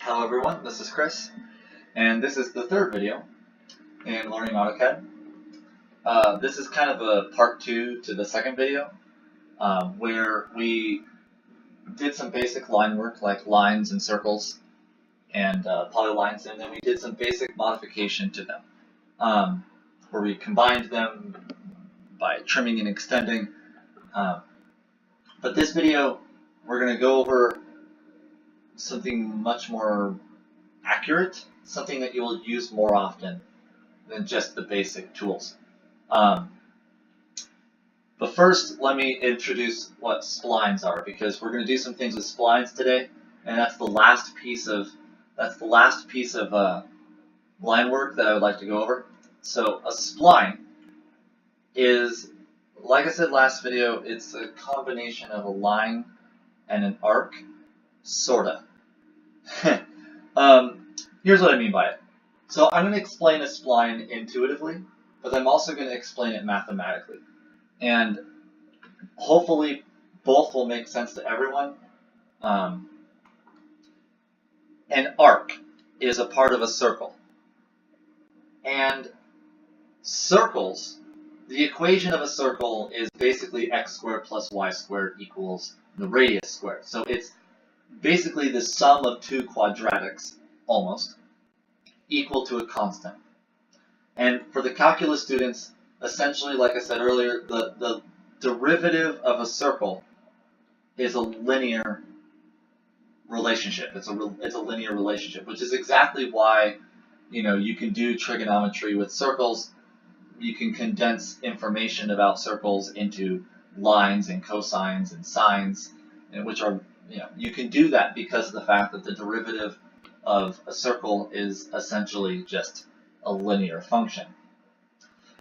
Hello everyone, this is Chris, and this is the third video in learning AutoCAD. This is kind of a part 2 to the second video, where we did some basic line work like lines and circles and polylines, and then we did some basic modification to them, where we combined them by trimming and extending. But this video, we're going to go over something much more accurate, something that you will use more often than just the basic tools. But first, let me introduce what splines are, because we're going to do some things with splines today, and that's the last piece of line work that I would like to go over. So a spline is, like I said last video, it's a combination of a line and an arc, sorta. Here's what I mean by it. So I'm going to explain a spline intuitively, but I'm also going to explain it mathematically. And hopefully both will make sense to everyone. An arc is a part of a circle. And circles, the equation of a circle is basically x squared plus y squared equals the radius squared. So it's basically the sum of two quadratics, almost, equal to a constant. And for the calculus students, essentially, like I said earlier, the derivative of a circle is a linear relationship. It's a linear relationship, which is exactly why, you can do trigonometry with circles. You can condense information about circles into lines and cosines and sines, and which are, you can do that because of the fact that the derivative of a circle is essentially just a linear function.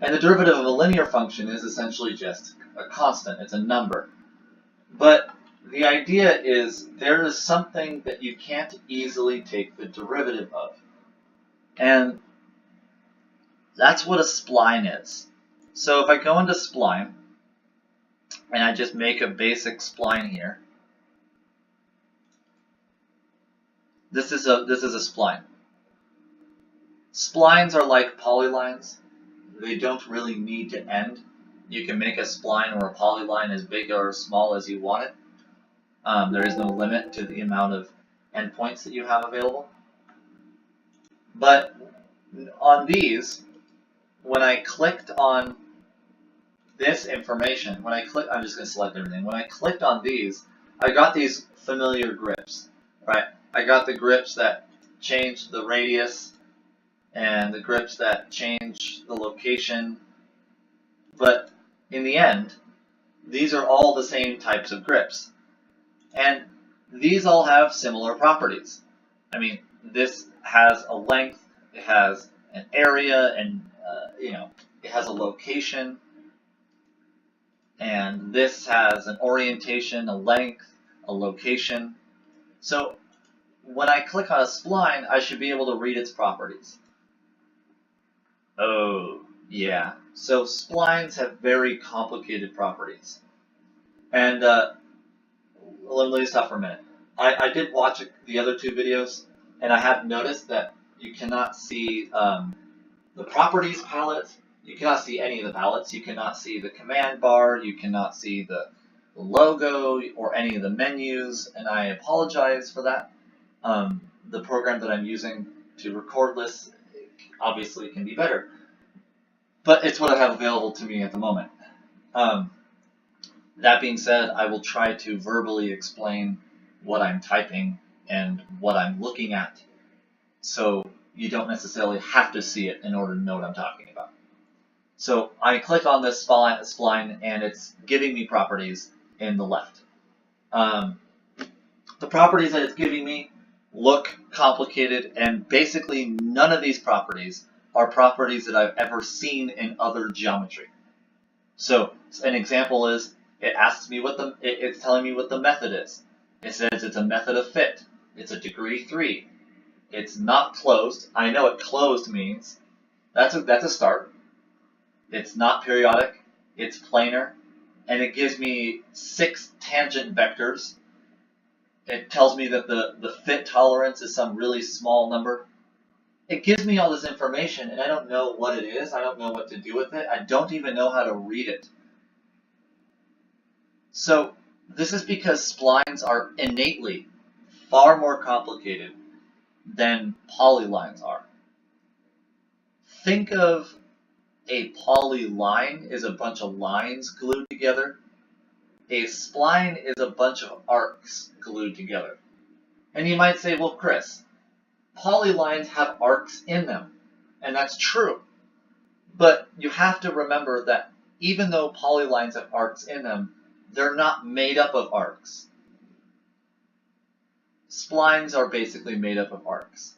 And the derivative of a linear function is essentially just a constant. It's a number. But the idea is there is something that you can't easily take the derivative of. And that's what a spline is. So if I go into spline, and I just make a basic spline here, this is a spline. Splines are like polylines. They don't really need to end. You can make a spline or a polyline as big or as small as you want it. There is no limit to the amount of endpoints that you have available. But on these, when I clicked on this information, I'm just going to select everything. When I clicked on these, I got these familiar grips, right? I got the grips that change the radius and the grips that change the location. But in the end, these are all the same types of grips. And these all have similar properties. I mean, this has a length, it has an area, and it has a location. And this has an orientation, a length, a location. So when I click on a spline, I should be able to read its properties. Oh, yeah. So splines have very complicated properties. And let me stop for a minute. I did watch the other two videos, and I have noticed that you cannot see the properties palette. You cannot see any of the palettes. You cannot see the command bar. You cannot see the logo or any of the menus, and I apologize for that. The program that I'm using to record this obviously can be better, but it's what I have available to me at the moment. That being said, I will try to verbally explain what I'm typing and what I'm looking at, so you don't necessarily have to see it in order to know what I'm talking about. So I click on this spline, and it's giving me properties in the left. The properties that it's giving me look complicated, and basically none of these properties are properties that I've ever seen in other geometry. So an example is, it asks me it's telling me what the method is. It says it's a method of fit. It's a degree 3. It's not closed. I know what closed means. That's a start. It's not periodic. It's planar, and it gives me 6 tangent vectors. It tells me that the fit tolerance is some really small number. It gives me all this information, and I don't know what it is. I don't know what to do with it. I don't even know how to read it. So this is because splines are innately far more complicated than polylines are. Think of a polyline is a bunch of lines glued together. A spline is a bunch of arcs glued together. And you might say, well, Chris, polylines have arcs in them. And that's true. But you have to remember that even though polylines have arcs in them, they're not made up of arcs. Splines are basically made up of arcs.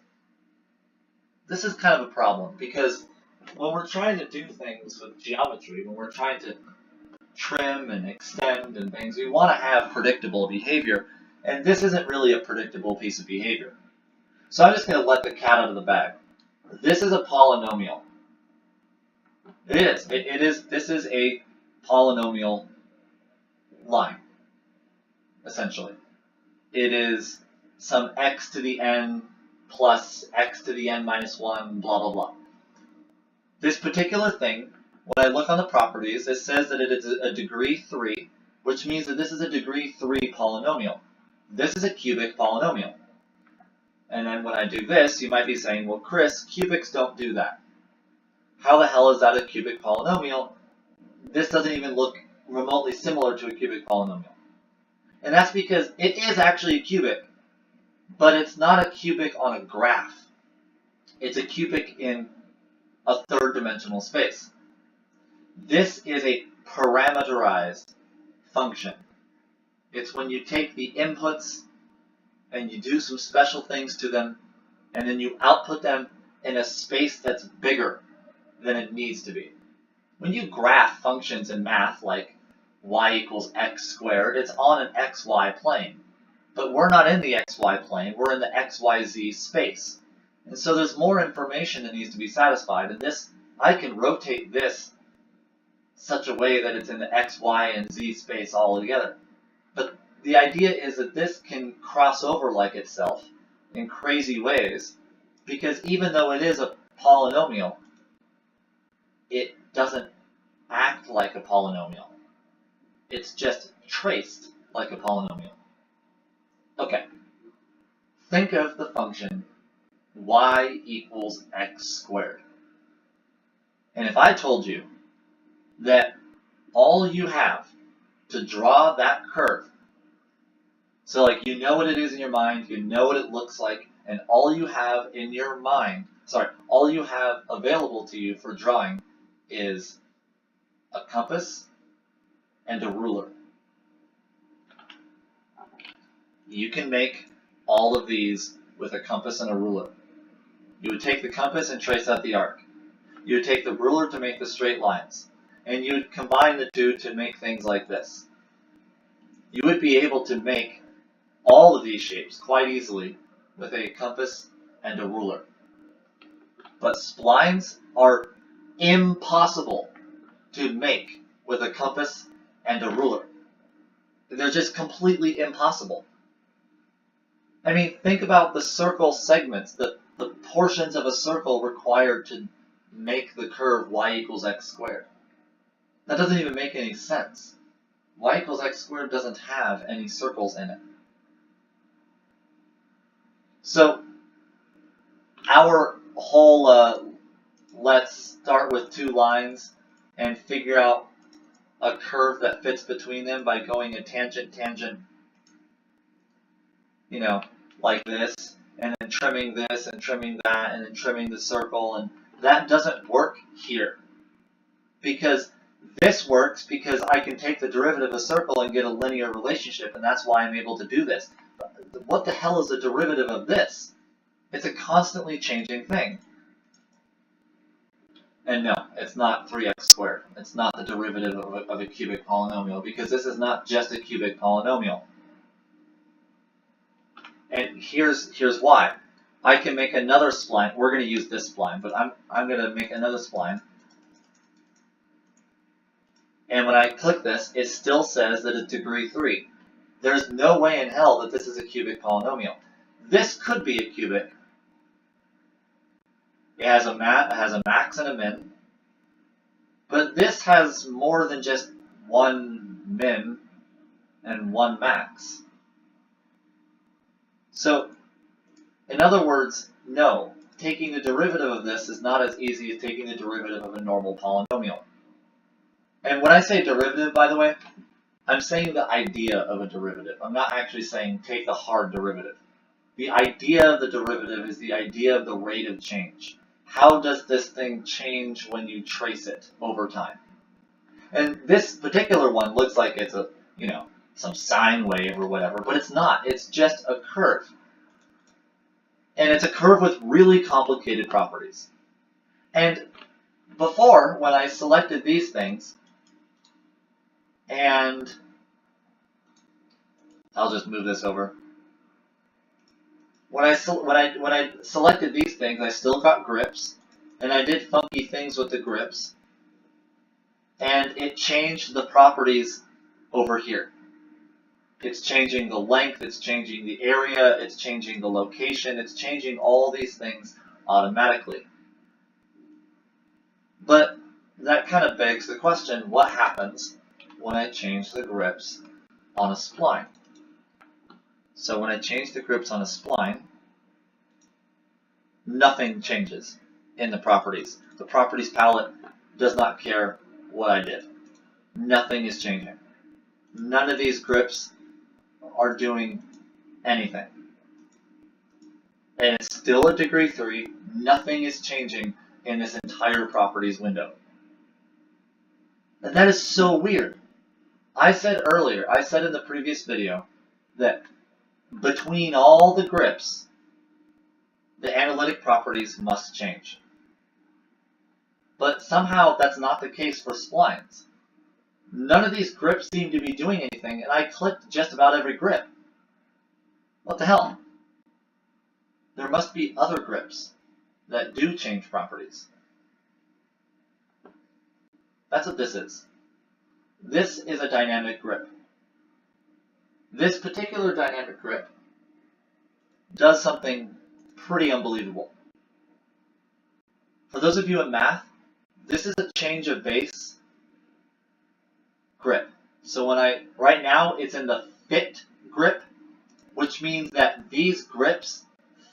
This is kind of a problem because when we're trying to do things with geometry, when we're trying to trim and extend and things, we want to have predictable behavior, and this isn't really a predictable piece of behavior. So I'm just going to let the cat out of the bag. This is a polynomial. It is. This is a polynomial line, essentially. It is some x to the n plus x to the n minus 1, blah, blah, blah. This particular thing, when I look on the properties, it says that it is a degree 3, which means that this is a degree 3 polynomial. This is a cubic polynomial. And then when I do this, you might be saying, well, Chris, cubics don't do that. How the hell is that a cubic polynomial? This doesn't even look remotely similar to a cubic polynomial. And that's because it is actually a cubic, but it's not a cubic on a graph. It's a cubic in a third-dimensional space. This is a parameterized function. It's when you take the inputs and you do some special things to them, and then you output them in a space that's bigger than it needs to be. When you graph functions in math, like y equals x squared, it's on an xy plane. But we're not in the xy plane, we're in the xyz space. And so there's more information that needs to be satisfied, and this, I can rotate this such a way that it's in the x, y, and z space all together. But the idea is that this can cross over like itself in crazy ways, because even though it is a polynomial, it doesn't act like a polynomial. It's just traced like a polynomial. Okay, think of the function y equals x squared. And if I told you that all you have to draw that curve, so like you know what it is in your mind, you know what it looks like, and all you have in your mind, all you have available to you for drawing is a compass and a ruler. You can make all of these with a compass and a ruler. You would take the compass and trace out the arc. You would take the ruler to make the straight lines. And you would combine the two to make things like this. You would be able to make all of these shapes quite easily with a compass and a ruler. But splines are impossible to make with a compass and a ruler. They're just completely impossible. I mean, think about the circle segments, the portions of a circle required to make the curve y equals x squared. That doesn't even make any sense. Y equals x squared doesn't have any circles in it. So, our whole let's start with two lines and figure out a curve that fits between them by going a tangent, tangent, you know, like this, and then trimming this and trimming that and then trimming the circle, and that doesn't work here. Because this works because I can take the derivative of a circle and get a linear relationship, and that's why I'm able to do this. But what the hell is the derivative of this? It's a constantly changing thing. And no, it's not 3x squared. It's not the derivative of a cubic polynomial, because this is not just a cubic polynomial. And here's why. I can make another spline. We're going to use this spline, but I'm going to make another spline. And when I click this, it still says that it's degree 3. There's no way in hell that this is a cubic polynomial. This could be a cubic. It has a max and a min. But this has more than just one min and one max. So, in other words, no. Taking the derivative of this is not as easy as taking the derivative of a normal polynomial. And when I say derivative, by the way, I'm saying the idea of a derivative. I'm not actually saying take the hard derivative. The idea of the derivative is the idea of the rate of change. How does this thing change when you trace it over time? And this particular one looks like it's a, some sine wave or whatever, but it's not. It's just a curve. And it's a curve with really complicated properties. And before, when I selected these things, and I'll just move this over. When I selected these things, I still got grips, and I did funky things with the grips, and it changed the properties over here. It's changing the length, it's changing the area, it's changing the location, it's changing all these things automatically. But that kind of begs the question, what happens when I change the grips on a spline? So when I change the grips on a spline, nothing changes in the properties. The properties palette does not care what I did. Nothing is changing. None of these grips are doing anything. And it's still a degree 3. Nothing is changing in this entire properties window. And that is so weird. I said in the previous video, that between all the grips, the analytic properties must change. But somehow that's not the case for splines. None of these grips seem to be doing anything, and I clicked just about every grip. What the hell? There must be other grips that do change properties. That's what this is. This is a dynamic grip. This particular dynamic grip does something pretty unbelievable. For those of you in math, this is a change of base grip. So right now it's in the fit grip, which means that these grips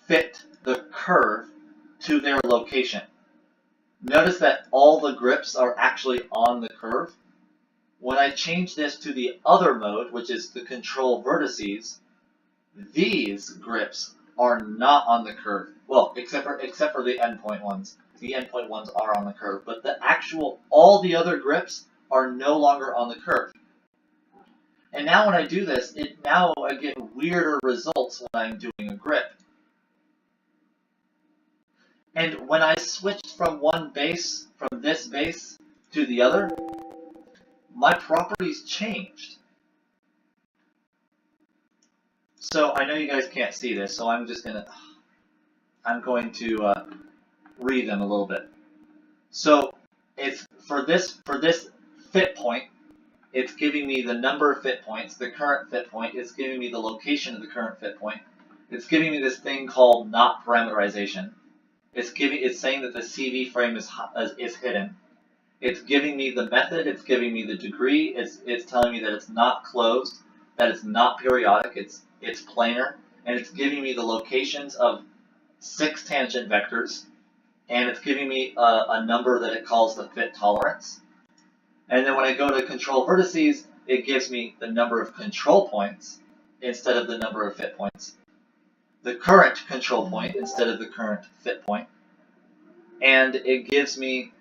fit the curve to their location. Notice that all the grips are actually on the curve. When I change this to the other mode, which is the control vertices, these grips are not on the curve. Well, except for the endpoint ones. The endpoint ones are on the curve, but all the other grips are no longer on the curve. And now when I do this, I get weirder results when I'm doing a grip. And when I switched from this base to the other, my properties changed. So I know you guys can't see this, so I'm going to read them a little bit. So it's for this fit point, it's giving me the number of fit points, the current fit point. It's giving me the location of the current fit point. It's giving me this thing called not parameterization. It's saying that the CV frame is hidden. It's giving me the method. It's giving me the degree. It's telling me that it's not closed, that it's not periodic. It's planar, and it's giving me the locations of 6 tangent vectors, and it's giving me a number that it calls the fit tolerance. And then when I go to control vertices, it gives me the number of control points instead of the number of fit points. The current control point instead of the current fit point. And it gives me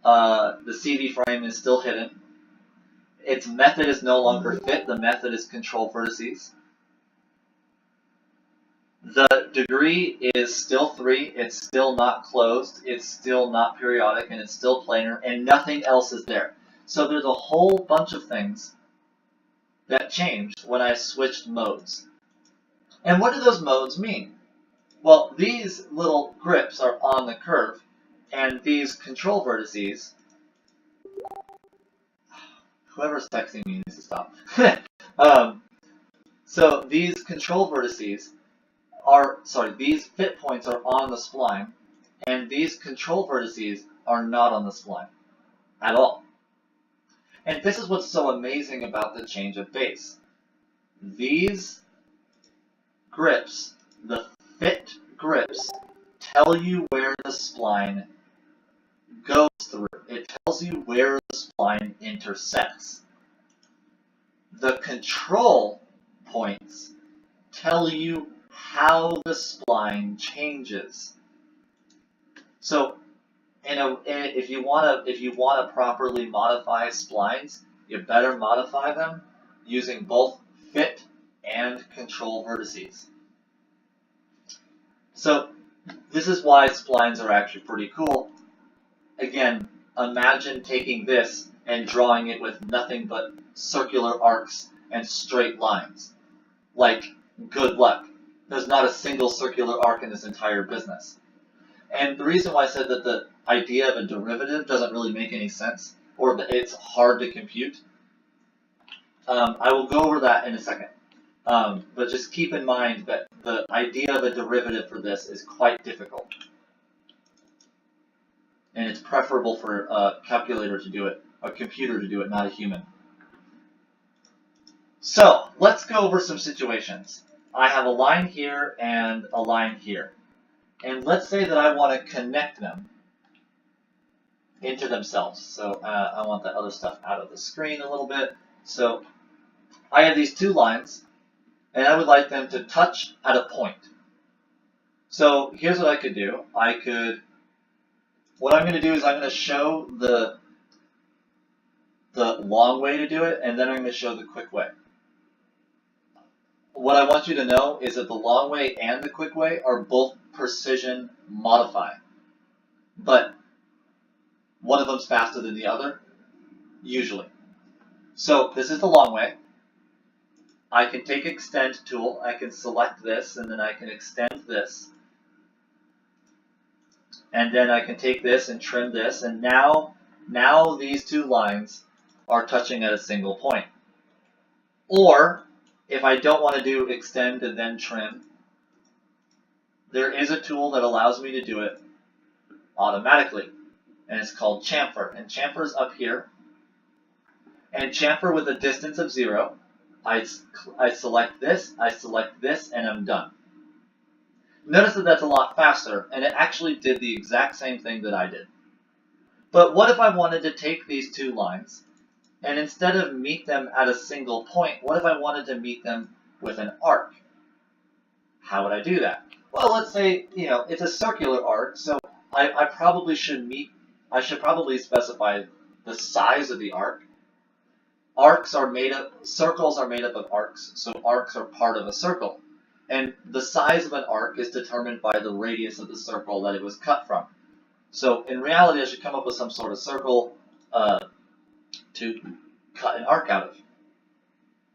the CV frame is still hidden. Its method is no longer fit. The method is control vertices. The degree is still 3. It's still not closed. It's still not periodic, and it's still planar, and nothing else is there. So there's a whole bunch of things that changed when I switched modes. And what do those modes mean? Well, these little grips are on the curve, and these control vertices, whoever's texting me needs to stop. So these control vertices these fit points are on the spline, and these control vertices are not on the spline at all. And this is what's so amazing about the change of base. These grips, the fit grips, tell you where the spline goes through. It tells you where the spline intersects. The control points tell you how the spline changes. So, if you want to properly modify splines, you better modify them using both fit and control vertices. So, this is why splines are actually pretty cool. Again, imagine taking this and drawing it with nothing but circular arcs and straight lines. Like, good luck. There's not a single circular arc in this entire business. And the reason why I said that the idea of a derivative doesn't really make any sense, or that it's hard to compute, I will go over that in a second. But just keep in mind that the idea of a derivative for this is quite difficult. And it's preferable for a calculator to do it, a computer to do it, not a human. So, let's go over some situations. I have a line here and a line here. And let's say that I want to connect them into themselves. So I want that other stuff out of the screen a little bit. So I have these two lines, and I would like them to touch at a point. So here's what I could do. What I'm going to do is I'm going to show the long way to do it, and then I'm going to show the quick way. What I want you to know is that the long way and the quick way are both precision modify. But one of them's faster than the other, usually. So this is the long way. I can take extend tool, I can select this, and then I can extend this. And then I can take this and trim this, and now these two lines are touching at a single point. Or, if I don't want to do extend and then trim, there is a tool that allows me to do it automatically, and it's called Chamfer. And Chamfer's up here. And Chamfer with a distance of 0, I select this, and I'm done. Notice that that's a lot faster, and it actually did the exact same thing that I did. But what if I wanted to take these two lines, and instead of meet them at a single point, what if I wanted to meet them with an arc? How would I do that? Well, let's say, it's a circular arc, so I should probably specify the size of the arc. Circles are made up of arcs, so arcs are part of a circle. And the size of an arc is determined by the radius of the circle that it was cut from. So in reality, I should come up with some sort of circle to cut an arc out of.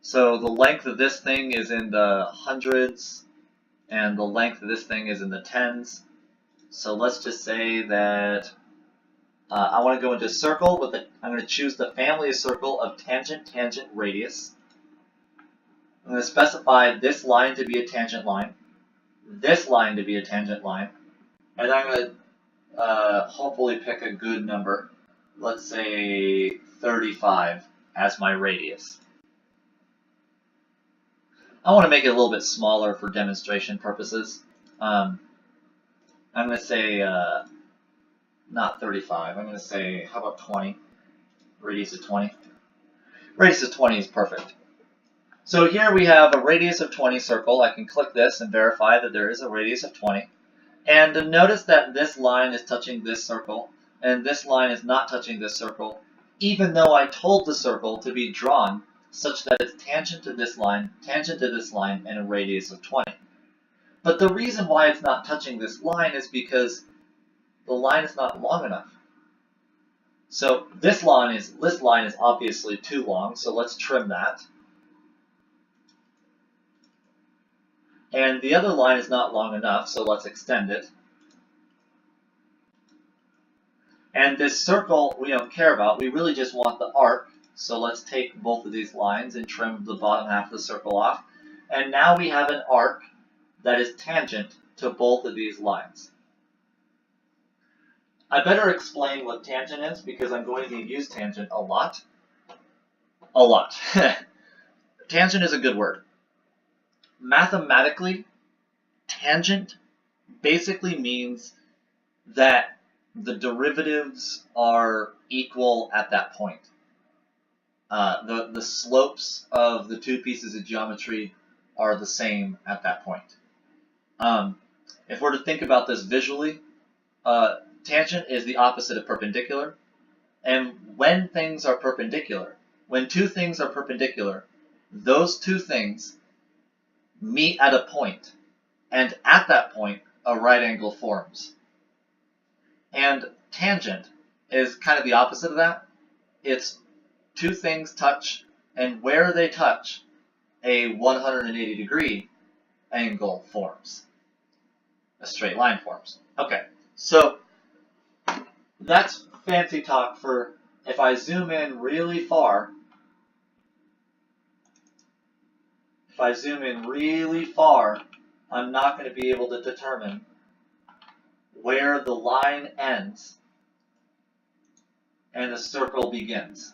So the length of this thing is in the hundreds, and the length of this thing is in the tens. So let's just say that I want to go into circle I'm going to choose the family of circle of tangent, tangent, radius. I'm going to specify this line to be a tangent line, this line to be a tangent line, and I'm going to hopefully pick a good number. Let's say 35 as my radius. I want to make it a little bit smaller for demonstration purposes. I'm going to say not 35. I'm going to say, how about 20? Radius of 20. Radius of 20 is perfect. So here we have a radius of 20 circle. I can click this and verify that there is a radius of 20. And notice that this line is touching this circle, and this line is not touching this circle, even though I told the circle to be drawn such that it's tangent to this line, and a radius of 20. But the reason why it's not touching this line is because the line is not long enough. So this line is obviously too long, so let's trim that. And the other line is not long enough, so let's extend it. And this circle we don't care about, we really just want the arc, so let's take both of these lines and trim the bottom half of the circle off. And now we have an arc that is tangent to both of these lines. I better explain what tangent is because I'm going to use tangent a lot. A lot. Tangent is a good word. Mathematically, tangent basically means that the derivatives are equal at that point. The slopes of the two pieces of geometry are the same at that point. If we're to think about this visually, tangent is the opposite of perpendicular. And when things are perpendicular, when two things are perpendicular, those two things meet at a point, and at that point, a right angle forms. And tangent is kind of the opposite of that. It's two things touch, and where they touch, a 180-degree angle forms. A straight line forms. Okay, so that's fancy talk for if I zoom in really far. If I zoom in really far, I'm not going to be able to determine where the line ends and the circle begins.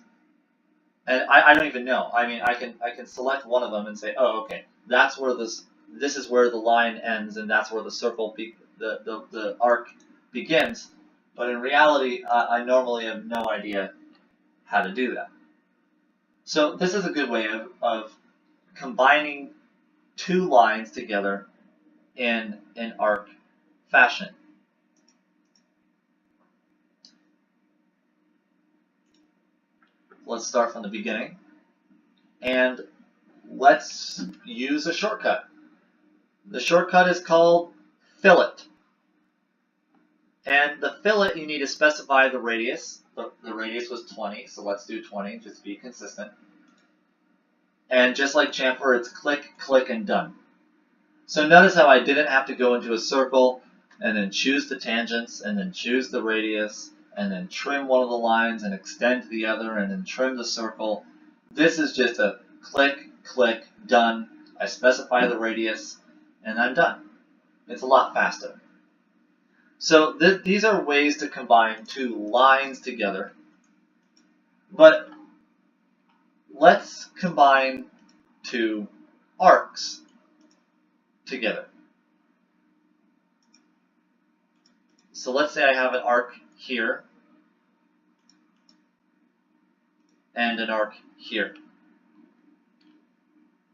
And I don't even know. I mean, I can select one of them and say, oh, okay, that's where this is where the line ends, and that's where the circle, the arc begins. But in reality, I normally have no idea how to do that. So this is a good way of combining two lines together in an arc fashion. Let's start from the beginning, and let's use a shortcut. The shortcut is called Fillet. And the fillet, you need to specify the radius. The radius was 20, so let's do 20, just to be consistent. And just like chamfer, it's click, click, and done. So notice how I didn't have to go into a circle and then choose the tangents and then choose the radius and then trim one of the lines and extend the other and then trim the circle. This is just a click, click, done. I specify the radius and I'm done. It's a lot faster. So these are ways to combine two lines together. But let's combine two arcs together. So let's say I have an arc here and an arc here.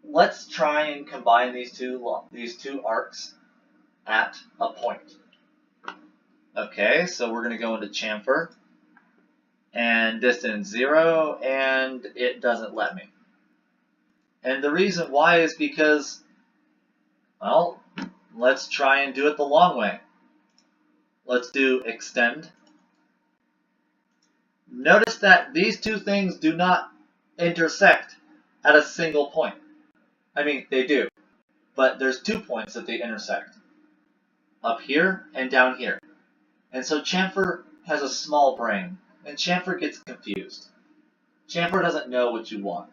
Let's try and combine these two arcs at a point. Okay, so we're going to go into chamfer and distance 0, and it doesn't let me. And the reason why is because, well, let's try and do it the long way. Let's do extend. Notice that these two things do not intersect at a single point. I mean, they do, but there's 2 points that they intersect. Up here and down here. And so chamfer has a small brain, and chamfer gets confused. Chamfer doesn't know what you want.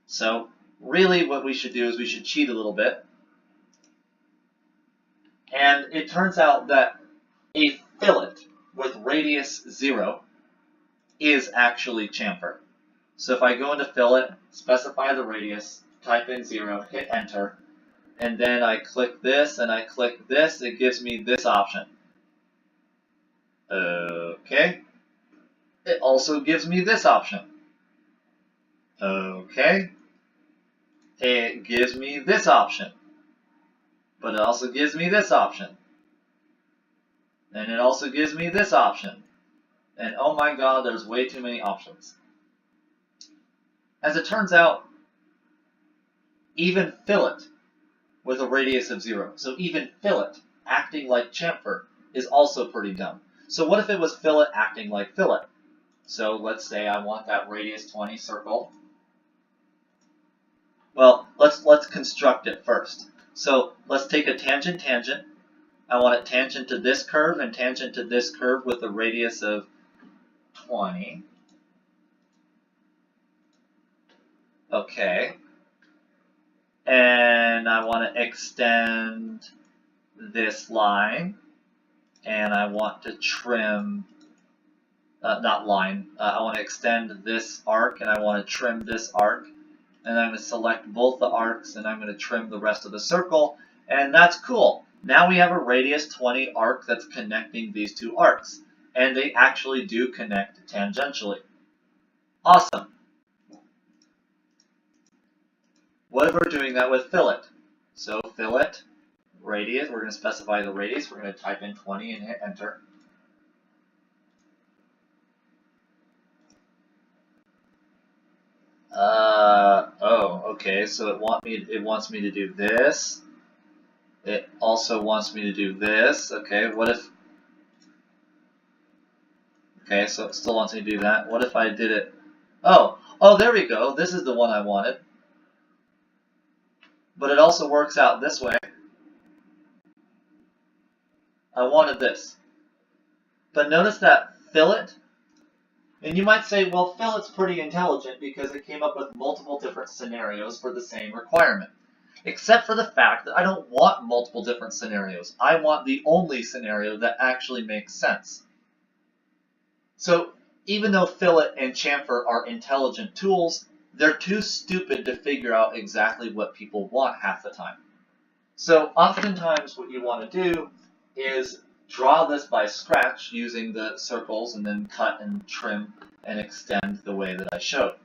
So really what we should do is we should cheat a little bit. And it turns out that a fillet with radius 0 is actually chamfer. So if I go into fillet, specify the radius, type in 0, hit enter, and then I click this and I click this, it gives me this option. Okay. It also gives me this option. Okay. It gives me this option. But it also gives me this option. And it also gives me this option. And oh my god, there's way too many options. As it turns out, even fillet with a radius of 0, so even fillet acting like chamfer is also pretty dumb. So what if it was fillet acting like fillet? So let's say I want that radius 20 circle. Well, let's construct it first. So let's take a tangent. I want it tangent to this curve and tangent to this curve with a radius of 20. Okay. and I want to extend this line, and I want to trim, not line, I want to extend this arc, and I want to trim this arc, and I'm going to select both the arcs, and I'm going to trim the rest of the circle, and that's cool. Now we have a radius 20 arc that's connecting these two arcs, and they actually do connect tangentially. Awesome. What if we're doing that with fillet? So fillet, radius, we're going to specify the radius, we're going to type in 20 and hit enter. Oh, okay, so it wants me to do this. It also wants me to do this. Okay, what if, okay, so it still wants me to do that. What if I did it, oh, there we go, this is the one I wanted. But it also works out this way. I wanted this. But notice that fillet, and you might say, well, fillet's pretty intelligent because it came up with multiple different scenarios for the same requirement. Except for the fact that I don't want multiple different scenarios. I want the only scenario that actually makes sense. So even though fillet and chamfer are intelligent tools, they're too stupid to figure out exactly what people want half the time. So oftentimes what you want to do is draw this by scratch using the circles and then cut and trim and extend the way that I showed.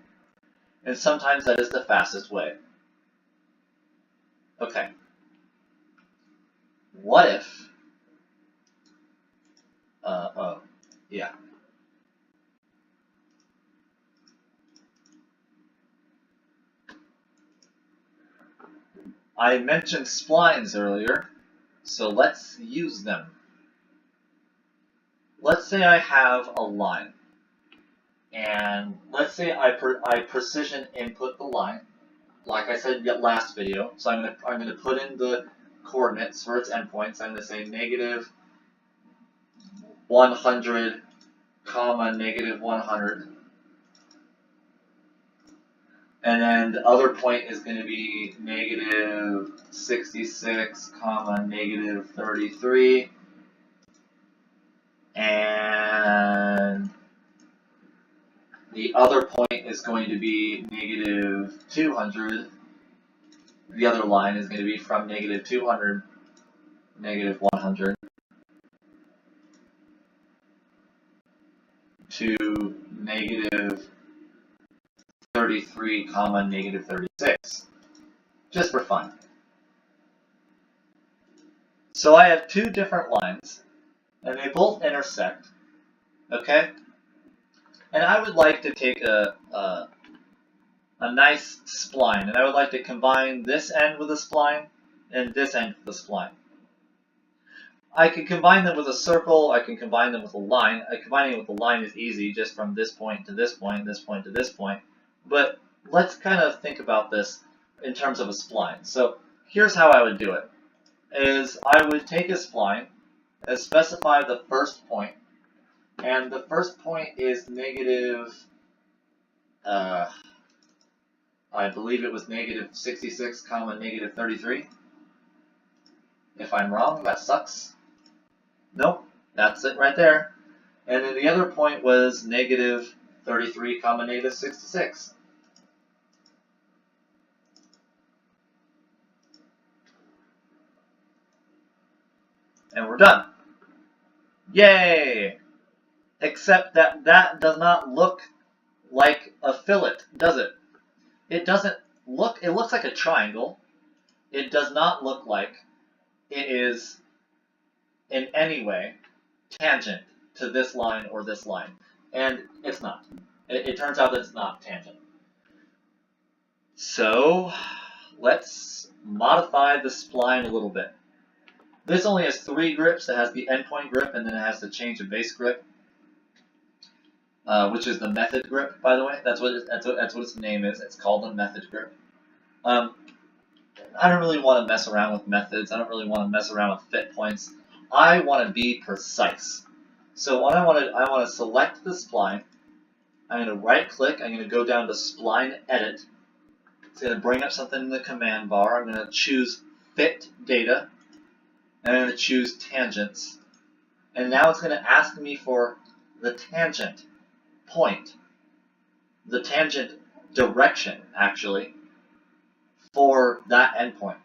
And sometimes that is the fastest way. Okay. What if, yeah. I mentioned splines earlier, so let's use them. Let's say I have a line, and let's say I precision input the line, like I said in the last video. So I'm gonna put in the coordinates for its endpoints. I'm gonna say negative 100, comma negative 100. And then the other point is going to be negative 66, comma negative 33. And the other point is going to be negative 200. The other line is going to be from negative 200, negative 100, to negative 33, comma negative 36, just for fun. So I have two different lines, and they both intersect, okay? And I would like to take a nice spline, and I would like to combine this end with a spline and this end with a spline. I can combine them with a circle, I can combine them with a line. Combining it with a line is easy, just from this point to this point, this point to this point. But let's kind of think about this in terms of a spline. So here's how I would do it, is I would take a spline and specify the first point, and the first point is negative, I believe it was negative 66, comma negative 33. If I'm wrong, that sucks. Nope, that's it right there. And then the other point was negative 33, comma negative 66. And we're done. Yay! Except that that does not look like a fillet, does it? It doesn't look, it looks like a triangle. It does not look like it is in any way tangent to this line or this line. And it's not. It turns out that it's not tangent. So let's modify the spline a little bit. This only has 3 grips. It has the endpoint grip, and then it has the change of base grip, which is the method grip, by the way. That's what its name is. It's called the method grip. I don't really want to mess around with methods. I don't really want to mess around with fit points. I want to be precise. So what I want to select the spline. I'm going to right click. I'm going to go down to spline edit, It's going to bring up something in the command bar. I'm going to choose Fit Data, and I'm going to choose Tangents. And now it's going to ask me for the tangent point, the tangent direction, actually, for that endpoint.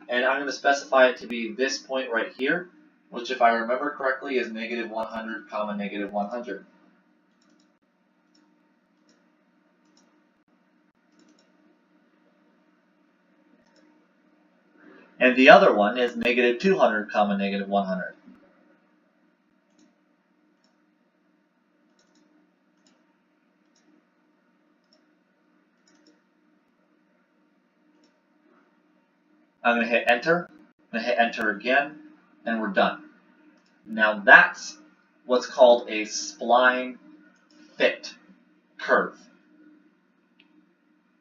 And I'm going to specify it to be this point right here, which, if I remember correctly, is -100, -100. And the other one is -200, -100. I'm going to hit enter, I'm going to hit enter again, and we're done. Now that's what's called a spline fit curve.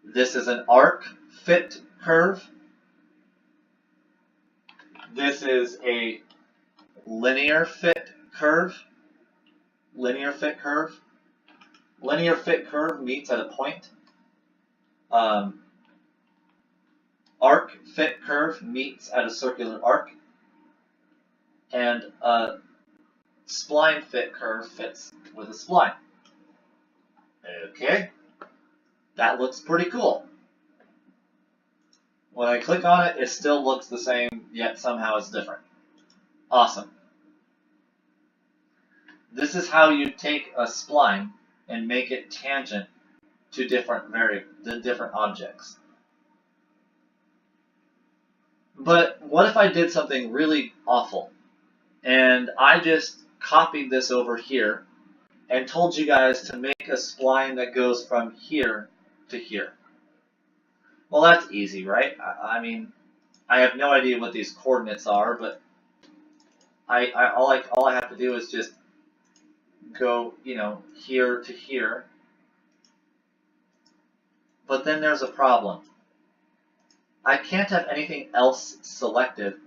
This is an arc fit curve. This is a linear fit curve. Linear fit curve. Linear fit curve meets at a point. Arc fit curve meets at a circular arc. And a spline fit curve fits with a spline. Okay. That looks pretty cool. When I click on it, it still looks the same, yet somehow it's different. Awesome. This is how you take a spline and make it tangent to different objects. But what if I did something really awful and I just copied this over here and told you guys to make a spline that goes from here to here? Well, that's easy, right? I mean, I have no idea what these coordinates are, but all I have to do is just go, here to here. But then there's a problem. I can't have anything else selected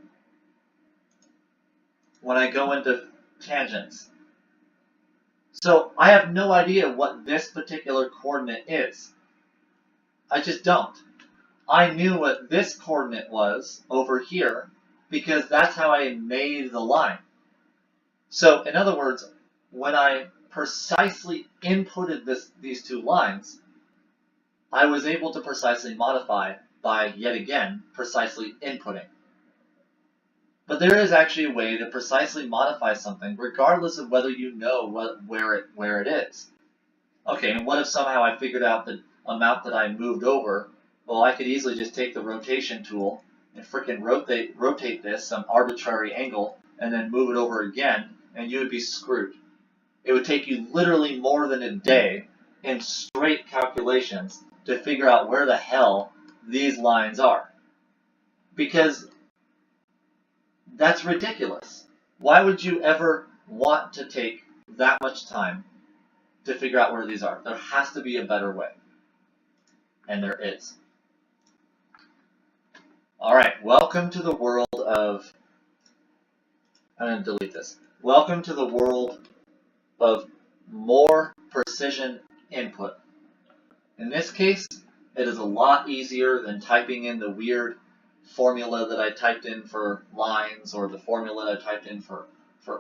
when I go into tangents. So I have no idea what this particular coordinate is. I just don't. I knew what this coordinate was over here because that's how I made the line. So in other words, when I precisely inputted these two lines, I was able to precisely modify by, yet again, precisely inputting. But there is actually a way to precisely modify something regardless of whether you know where it is. Okay, and what if somehow I figured out the amount that I moved over? Well, I could easily just take the rotation tool and frickin' rotate this some arbitrary angle and then move it over again, and you would be screwed. It would take you literally more than a day in straight calculations to figure out where the hell these lines are. Because that's ridiculous. Why would you ever want to take that much time to figure out where these are? There has to be a better way. And there is. Alright, welcome to the world of... I'm going to delete this. Welcome to the world of more precision input. In this case, it is a lot easier than typing in the weird formula that I typed in for lines or the formula I typed in for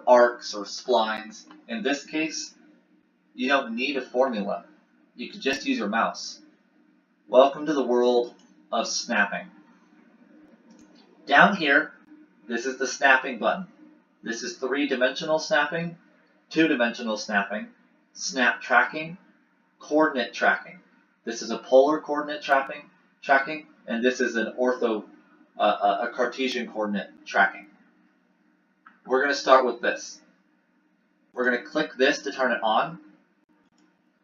arcs or splines. In this case, you don't need a formula. You could just use your mouse. Welcome to the world of snapping. Down here, this is the snapping button. This is 3-dimensional snapping, 2-dimensional snapping, snap tracking, coordinate tracking. This is a polar coordinate tracking, and this is an a Cartesian coordinate tracking. We're going to start with this. We're going to click this to turn it on,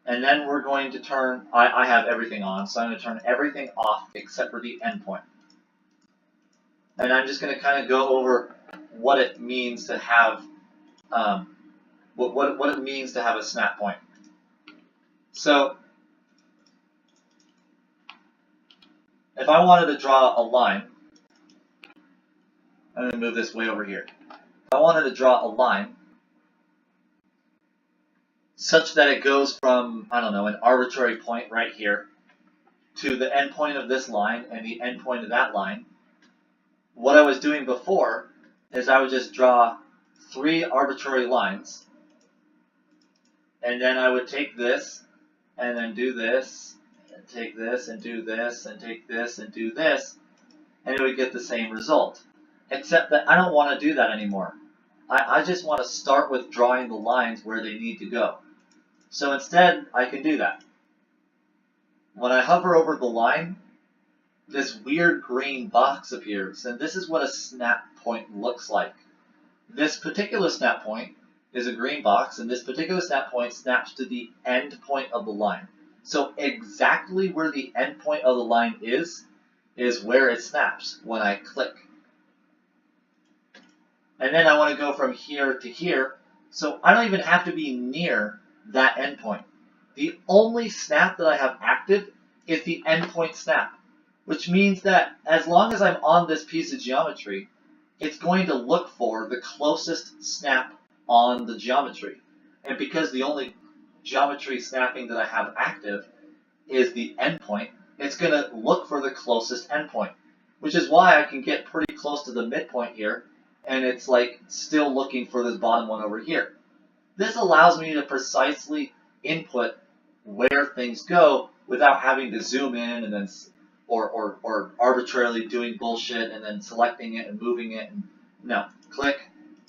and then we're going to turn, I have everything on, so I'm going to turn everything off except for the endpoint. And I'm just going to kind of go over what it means to have, what it means to have a snap point. So, if I wanted to draw a line, I'm going to move this way over here. If I wanted to draw a line such that it goes from, I don't know, an arbitrary point right here to the endpoint of this line and the endpoint of that line, what I was doing before is I would just draw 3 arbitrary lines, and then I would take this and then do this, and take this and do this, and take this and do this, and it would get the same result. Except that I don't want to do that anymore. I just want to start with drawing the lines where they need to go. So instead, I can do that. When I hover over the line, this weird green box appears, and this is what a snap point looks like. This particular snap point is a green box, and this particular snap point snaps to the end point of the line. So exactly where the end point of the line is where it snaps when I click. And then I want to go from here to here, so I don't even have to be near that endpoint. The only snap that I have active is the endpoint snap, which means that as long as I'm on this piece of geometry, it's going to look for the closest snap on the geometry. And because the only geometry snapping that I have active is the endpoint, it's going to look for the closest endpoint, which is why I can get pretty close to the midpoint here, and it's like still looking for this bottom one over here. This allows me to precisely input where things go without having to zoom in and then or arbitrarily doing bullshit and then selecting it and moving it. And no, click,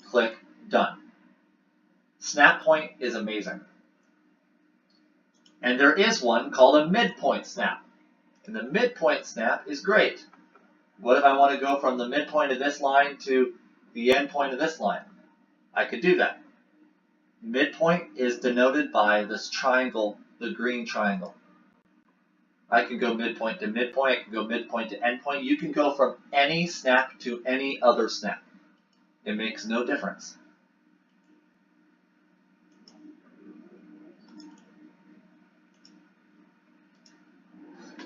click, done. Snap point is amazing. And there is one called a midpoint snap. And the midpoint snap is great. What if I want to go from the midpoint of this line to the end point of this line? I could do that. Midpoint is denoted by this triangle, the green triangle. I can go midpoint to midpoint, I can go midpoint to endpoint. You can go from any snap to any other snap. It makes no difference.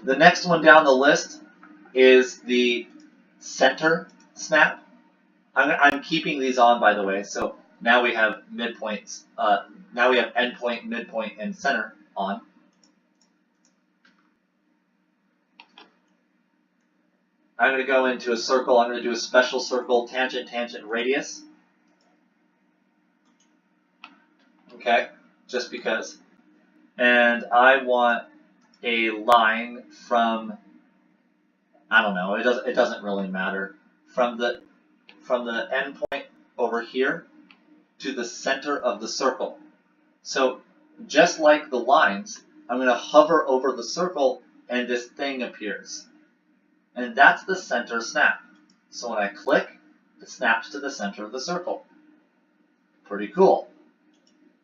The next one down the list is the center snap. I'm keeping these on, by the way, so now we have midpoints. Now we have endpoint, midpoint, and center on. I'm going to go into a circle. I'm going to do a special circle, tangent, tangent, radius. Okay, just because. And I want a line from, I don't know, it doesn't really matter, from the endpoint over here to the center of the circle. So just like the lines, I'm going to hover over the circle and this thing appears. And that's the center snap. So when I click, it snaps to the center of the circle. Pretty cool.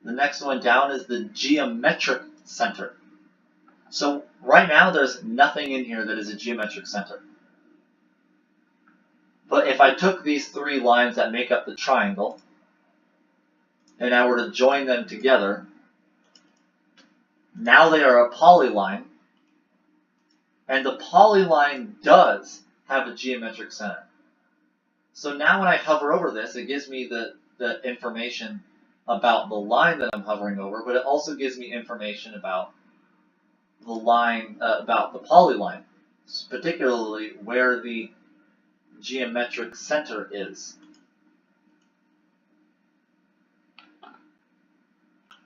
The next one down is the geometric center. So right now there's nothing in here that is a geometric center. But if I took these 3 lines that make up the triangle, and I were to join them together, now they are a polyline, and the polyline does have a geometric center. So now when I hover over this, it gives me the information about the line that I'm hovering over, but it also gives me information about the line, about the polyline, particularly where the geometric center is.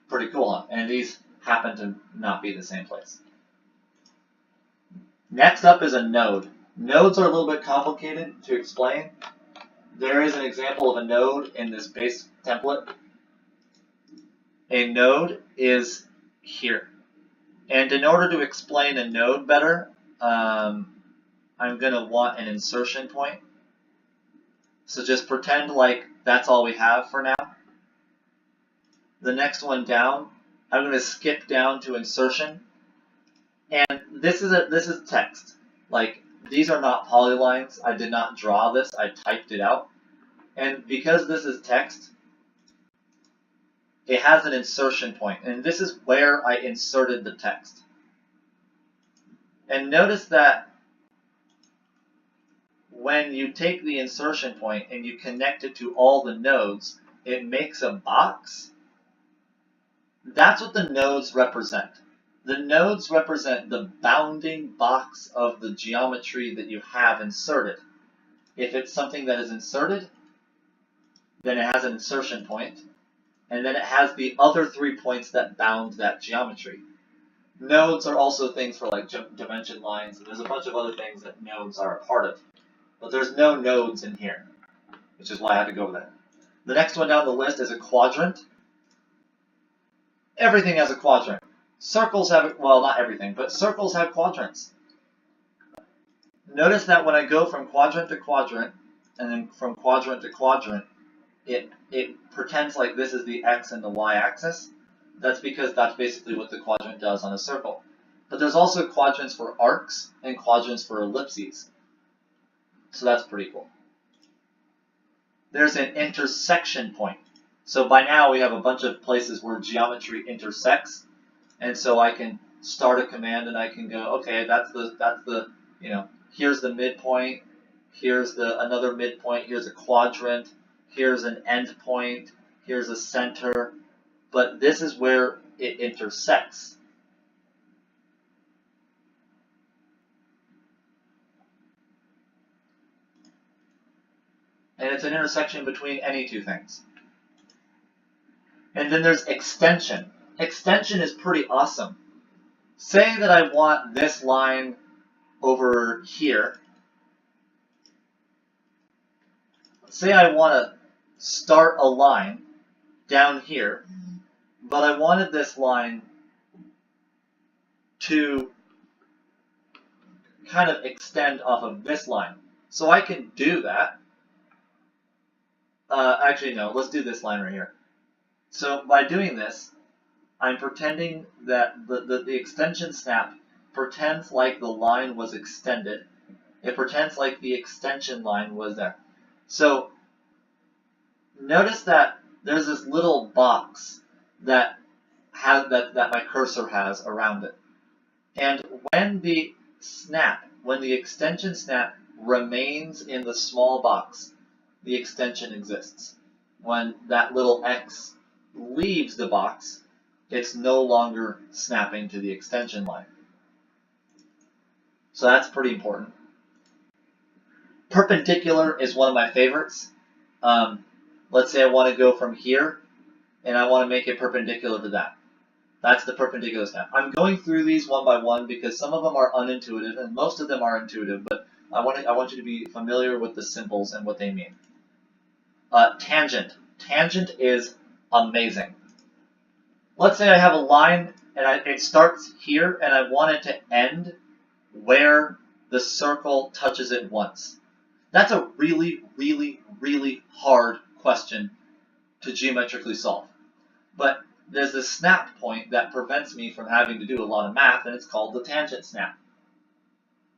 Pretty cool, huh? And these happen to not be the same place. Next up is a node. Nodes are a little bit complicated to explain. There is an example of a node in this base template. A node is here. And in order to explain a node better, I'm going to want an insertion point. So just pretend like that's all we have for now. The next one down, I'm going to skip down to insertion. And this is text. Like, these are not polylines. I did not draw this. I typed it out. And because this is text, it has an insertion point. And this is where I inserted the text. And notice that when you take the insertion point and you connect it to all the nodes, it makes a box. That's what the nodes represent. The nodes represent the bounding box of the geometry that you have inserted. If it's something that is inserted, then it has an insertion point, and then it has the other 3 points that bound that geometry. Nodes are also things for like dimension lines, and there's a bunch of other things that nodes are a part of. But there's no nodes in here, which is why I had to go there. The next one down the list is a quadrant. Everything has a quadrant. Circles have, well, not everything, but circles have quadrants. Notice that when I go from quadrant to quadrant, and then from quadrant to quadrant, it pretends like this is the x and the y axis. That's because that's basically what the quadrant does on a circle. But there's also quadrants for arcs and quadrants for ellipses. So that's pretty cool. There's an intersection point. So by now we have a bunch of places where geometry intersects. And so I can start a command and I can go, okay, that's the here's the midpoint, here's another midpoint, here's a quadrant, here's an end point, here's a center, but this is where it intersects. And it's an intersection between any two things. And then there's extension. Extension is pretty awesome. Say that I want this line over here. Say I want to start a line down here, but I wanted this line to kind of extend off of this line. So I can do that. Actually, no, let's do this line right here. So by doing this, I'm pretending that the extension snap pretends like the line was extended. It pretends like the extension line was there. So notice that there's this little box that my cursor has around it. And when the extension snap remains in the small box, the extension exists. When that little X leaves the box, it's no longer snapping to the extension line. So that's pretty important. Perpendicular is one of my favorites. Let's say I want to go from here, and I want to make it perpendicular to that. That's the perpendicular snap. I'm going through these one by one because some of them are unintuitive, and most of them are intuitive, but I want you to be familiar with the symbols and what they mean. Tangent. Tangent is amazing. Let's say I have a line, and it starts here, and I want it to end where the circle touches it once. That's a really, really, really hard question to geometrically solve. But there's a snap point that prevents me from having to do a lot of math, and it's called the tangent snap.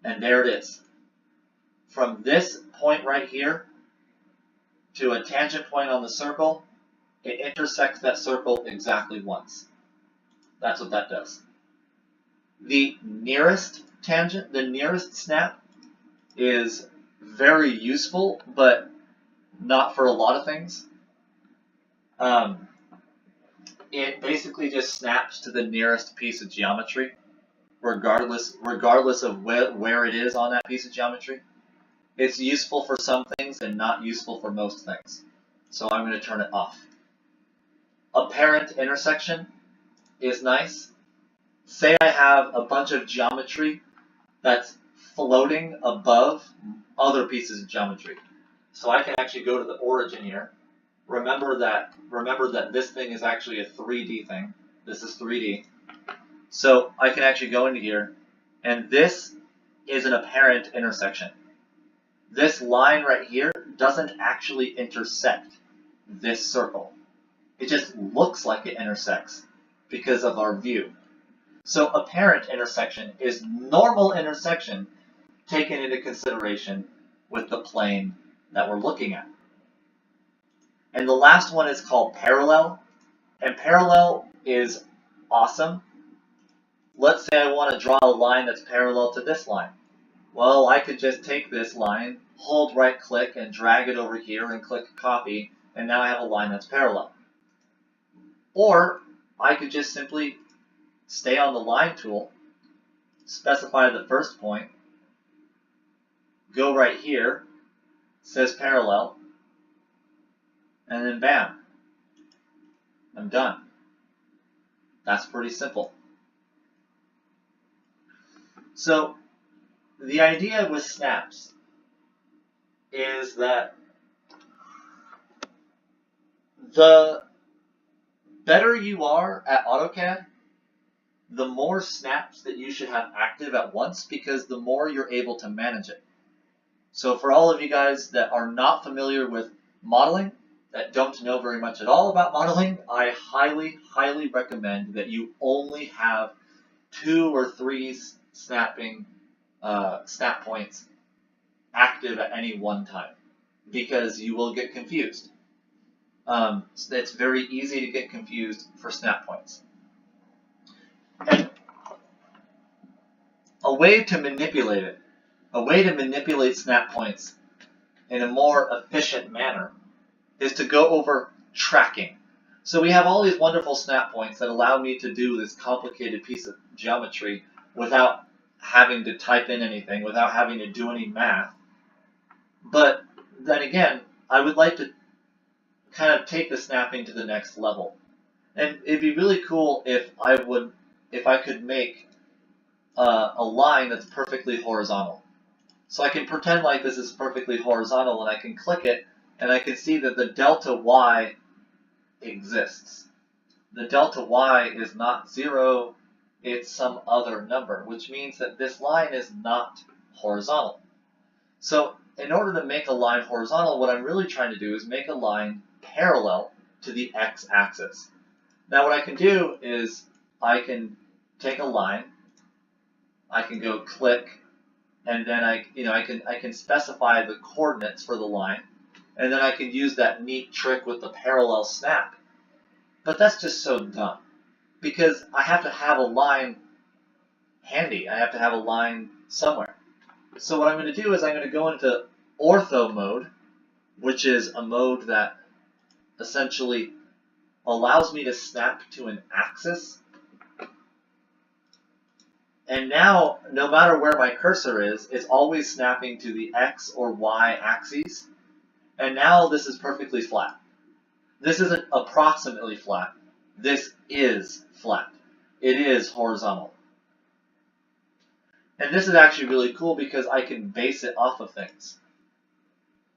And there it is. From this point right here to a tangent point on the circle, it intersects that circle exactly once. That's what that does. The nearest tangent, the nearest snap, is very useful, but not for a lot of things. It basically just snaps to the nearest piece of geometry, regardless of where it is on that piece of geometry. It's useful for some things and not useful for most things. So I'm going to turn it off. Apparent intersection is nice. Say I have a bunch of geometry that's floating above other pieces of geometry. So I can actually go to the origin here. Remember that this thing is actually a 3D thing. This is 3D. So I can actually go into here, and this is an apparent intersection. This line right here doesn't actually intersect this circle. It just looks like it intersects because of our view. So apparent intersection is normal intersection taken into consideration with the plane that we're looking at. And the last one is called parallel. And parallel is awesome. Let's say I want to draw a line that's parallel to this line. Well, I could just take this line, hold right click, and drag it over here and click copy, and now I have a line that's parallel. Or I could just simply stay on the line tool, specify the first point, go right here, says parallel, and then bam, I'm done. That's pretty simple. So the idea with snaps is that the better you are at AutoCAD, the more snaps that you should have active at once, because the more you're able to manage it. So for all of you guys that are not familiar with modeling, that don't know very much at all about modeling, I highly, highly recommend that you only have 2 or 3 snap points active at any one time, because you will get confused. It's very easy to get confused for snap points. And a way to manipulate it, a way to manipulate snap points in a more efficient manner, is to go over tracking. So we have all these wonderful snap points that allow me to do this complicated piece of geometry without having to type in anything, without having to do any math. But then again, I would like to kind of take the snapping to the next level. And it'd be really cool if I could make a line that's perfectly horizontal. So I can pretend like this is perfectly horizontal, and I can click it, and I can see that the delta y exists. The delta y is not 0, it's some other number, which means that this line is not horizontal. So in order to make a line horizontal, what I'm really trying to do is make a line parallel to the x-axis. Now what I can do is I can take a line, I can go click, and then I can specify the coordinates for the line, and then I can use that neat trick with the parallel snap. But that's just so dumb, because I have to have a line handy. I have to have a line somewhere. So what I'm going to do is I'm going to go into ortho mode, which is a mode that essentially allows me to snap to an axis. And now, no matter where my cursor is, it's always snapping to the x or y axes. And now this is perfectly flat. This isn't approximately flat. This is flat. It is horizontal. And this is actually really cool because I can base it off of things.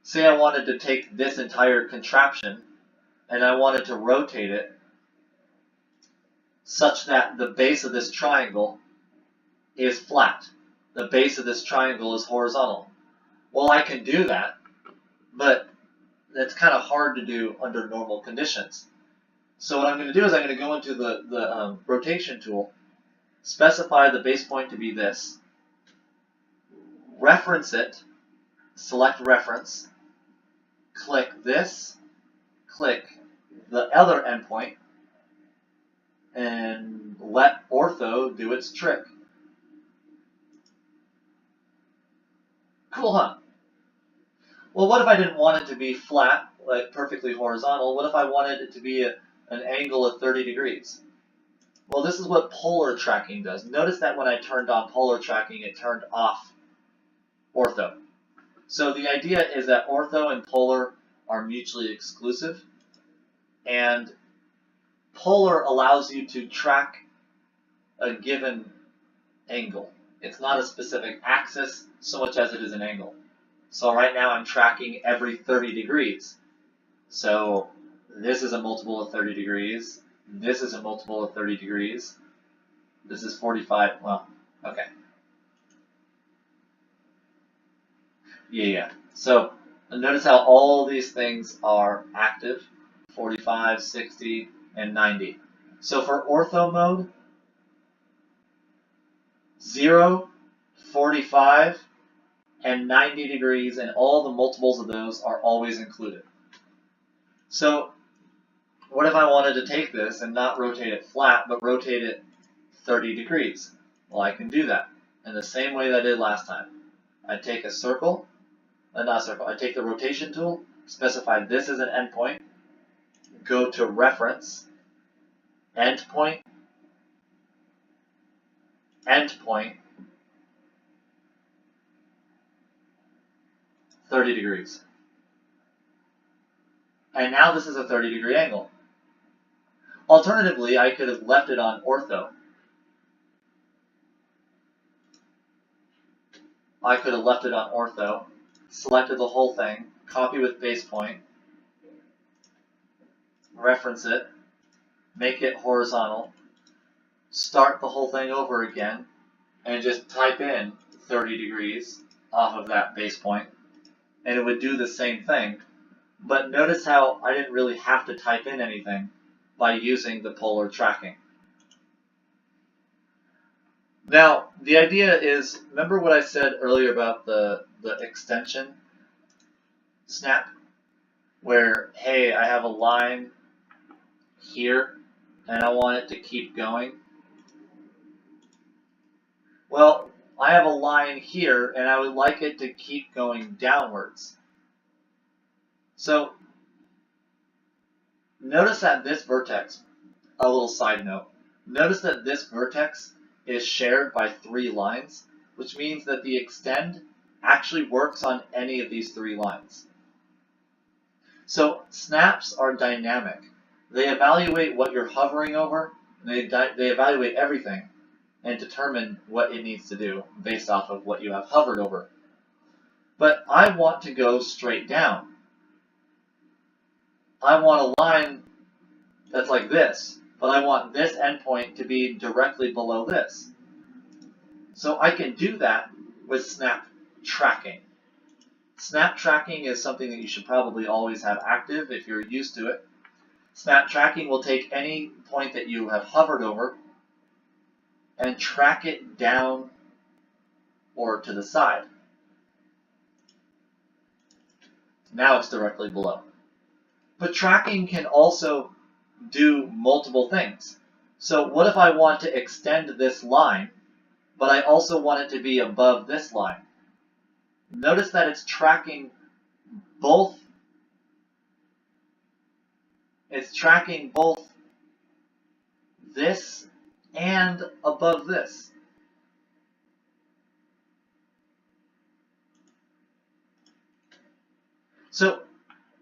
Say I wanted to take this entire contraption and I wanted to rotate it such that the base of this triangle is flat. The base of this triangle is horizontal. Well, I can do that, but that's kind of hard to do under normal conditions. So what I'm going to do is I'm going to go into the rotation tool, specify the base point to be this, reference it, select reference, click this, click the other endpoint, and let ortho do its trick. Cool, huh? Well, what if I didn't want it to be flat, like perfectly horizontal? What if I wanted it to be an angle of 30 degrees? Well, this is what polar tracking does. Notice that when I turned on polar tracking, it turned off ortho. So the idea is that ortho and polar are mutually exclusive, and polar allows you to track a given angle. It's not a specific axis so much as it is an angle. So right now I'm tracking every 30 degrees. So this is a multiple of 30 degrees. This is a multiple of 30 degrees. This is 45. Well, okay. Yeah. So notice how all these things are active. 45, 60, and 90. So for ortho mode, 0, 45, and 90 degrees, and all the multiples of those are always included. So what if I wanted to take this and not rotate it flat, but rotate it 30 degrees? Well, I can do that in the same way that I did last time. I take a circle, not a circle, I take the rotation tool, specify this as an endpoint, go to reference, endpoint, endpoint 30 degrees. And now this is a 30-degree angle. Alternatively, I could have left it on ortho. Selected the whole thing, copy with base point, reference it, make it horizontal, start the whole thing over again, and just type in 30 degrees off of that base point, and it would do the same thing. But notice how I didn't really have to type in anything by using the polar tracking. Now, the idea is, remember what I said earlier about the extension snap? Where, hey, I have a line here, and I want it to keep going. Well, I have a line here, and I would like it to keep going downwards. So, notice that this vertex, a little side note, notice that this vertex is shared by 3 lines, which means that the extend actually works on any of these 3 lines. So snaps are dynamic. They evaluate what you're hovering over, and they evaluate everything and determine what it needs to do based off of what you have hovered over. But I want to go straight down. I want a line that's like this, but I want this endpoint to be directly below this. So I can do that with snap tracking. Snap tracking is something that you should probably always have active if you're used to it. Snap tracking will take any point that you have hovered over and track it down or to the side. Now it's directly below. But tracking can also do multiple things. So what if I want to extend this line, but I also want it to be above this line? Notice that it's tracking both. It's tracking both this and above this. So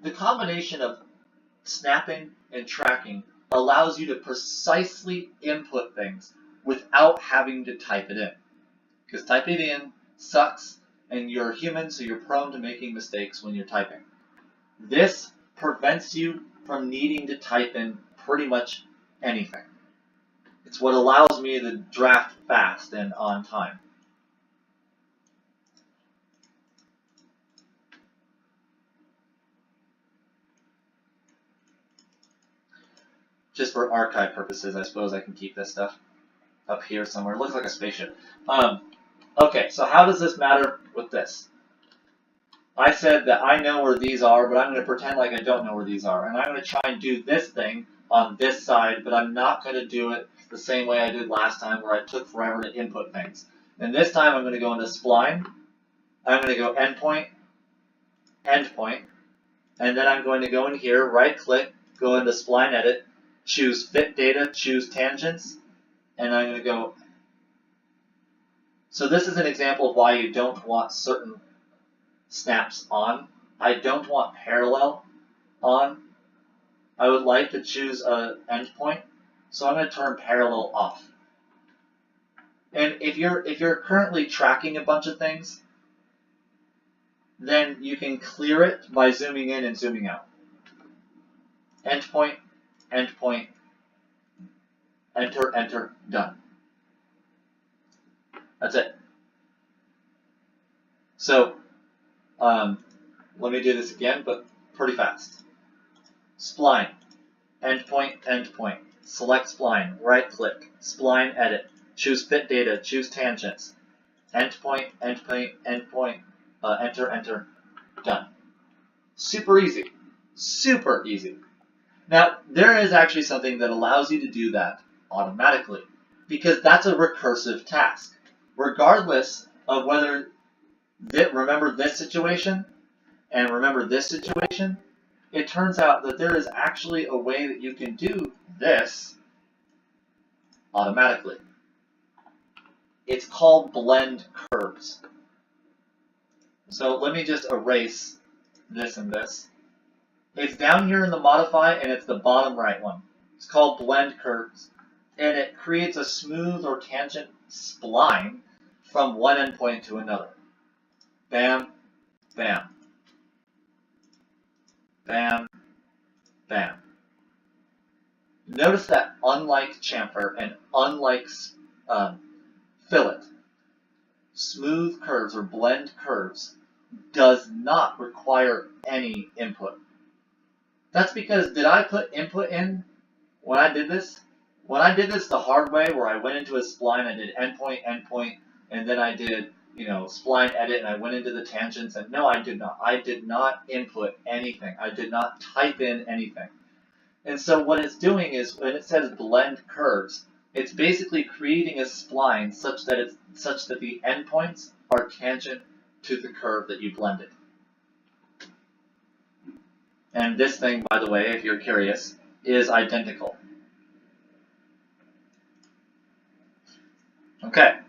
the combination of snapping and tracking allows you to precisely input things without having to type it in. Because typing it in sucks, and you're human, so you're prone to making mistakes when you're typing. This prevents you from needing to type in pretty much anything. It's what allows me to draft fast and on time. Just for archive purposes, I suppose I can keep this stuff up here somewhere. It looks like a spaceship. Okay, so how does this matter with this? I said that I know where these are, but I'm going to pretend like I don't know where these are. And I'm going to try and do this thing on this side, but I'm not going to do it the same way I did last time where I took forever to input things. And this time I'm going to go into spline. I'm going to go endpoint, endpoint. And then I'm going to go in here, right click, go into spline edit, choose fit data, choose tangents, and I'm going to go. So this is an example of why you don't want certain snaps on. I don't want parallel on. I would like to choose an endpoint, so I'm going to turn parallel off. And if you're currently tracking a bunch of things, then you can clear it by zooming in and zooming out. Endpoint, endpoint, enter, enter, done. That's it. So, let me do this again, but pretty fast. Spline, endpoint, endpoint. Select spline, right click, spline edit, choose fit data, choose tangents. Endpoint, endpoint, endpoint, enter, enter, done. Super easy. Super easy. Now, there is actually something that allows you to do that automatically, because that's a recursive task. Regardless of whether, remember this situation and remember this situation, it turns out that there is actually a way that you can do this automatically. It's called blend curves. So let me just erase this and this. It's down here in the modify, and it's the bottom right one. It's called blend curves, and it creates a smooth or tangent spline from one endpoint to another. Bam, bam, bam, bam. Notice that unlike chamfer and unlike fillet, smooth curves or blend curves does not require any input. That's because, did I put input in when I did this? When I did this the hard way, where I went into a spline, I did endpoint, endpoint, and then I did, spline edit, and I went into the tangents, and no, I did not. I did not input anything. I did not type in anything. And so what it's doing is, when it says blend curves, it's basically creating a spline such that the endpoints are tangent to the curve that you blended. And this thing, by the way, if you're curious, is identical. Okay.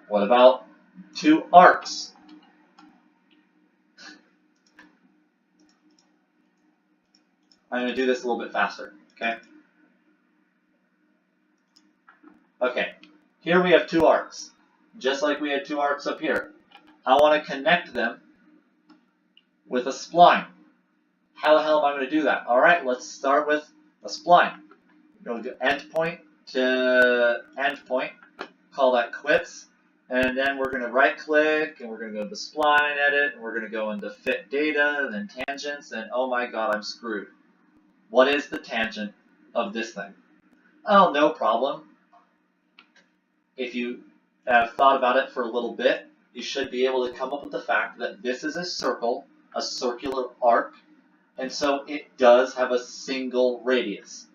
What about two arcs? I'm going to do this a little bit faster, okay? Okay, here we have two arcs, just like we had two arcs up here. I want to connect them with a spline. How the hell am I going to do that? All right, let's start with a spline. Go to endpoint to endpoint, call that quits, and then we're going to right-click, and we're going to go to the spline edit, and we're going to go into fit data, and then tangents, and oh my god, I'm screwed. What is the tangent of this thing? Oh, no problem. If you have thought about it for a little bit, you should be able to come up with the fact that this is a circle, a circular arc, and so it does have a single radius.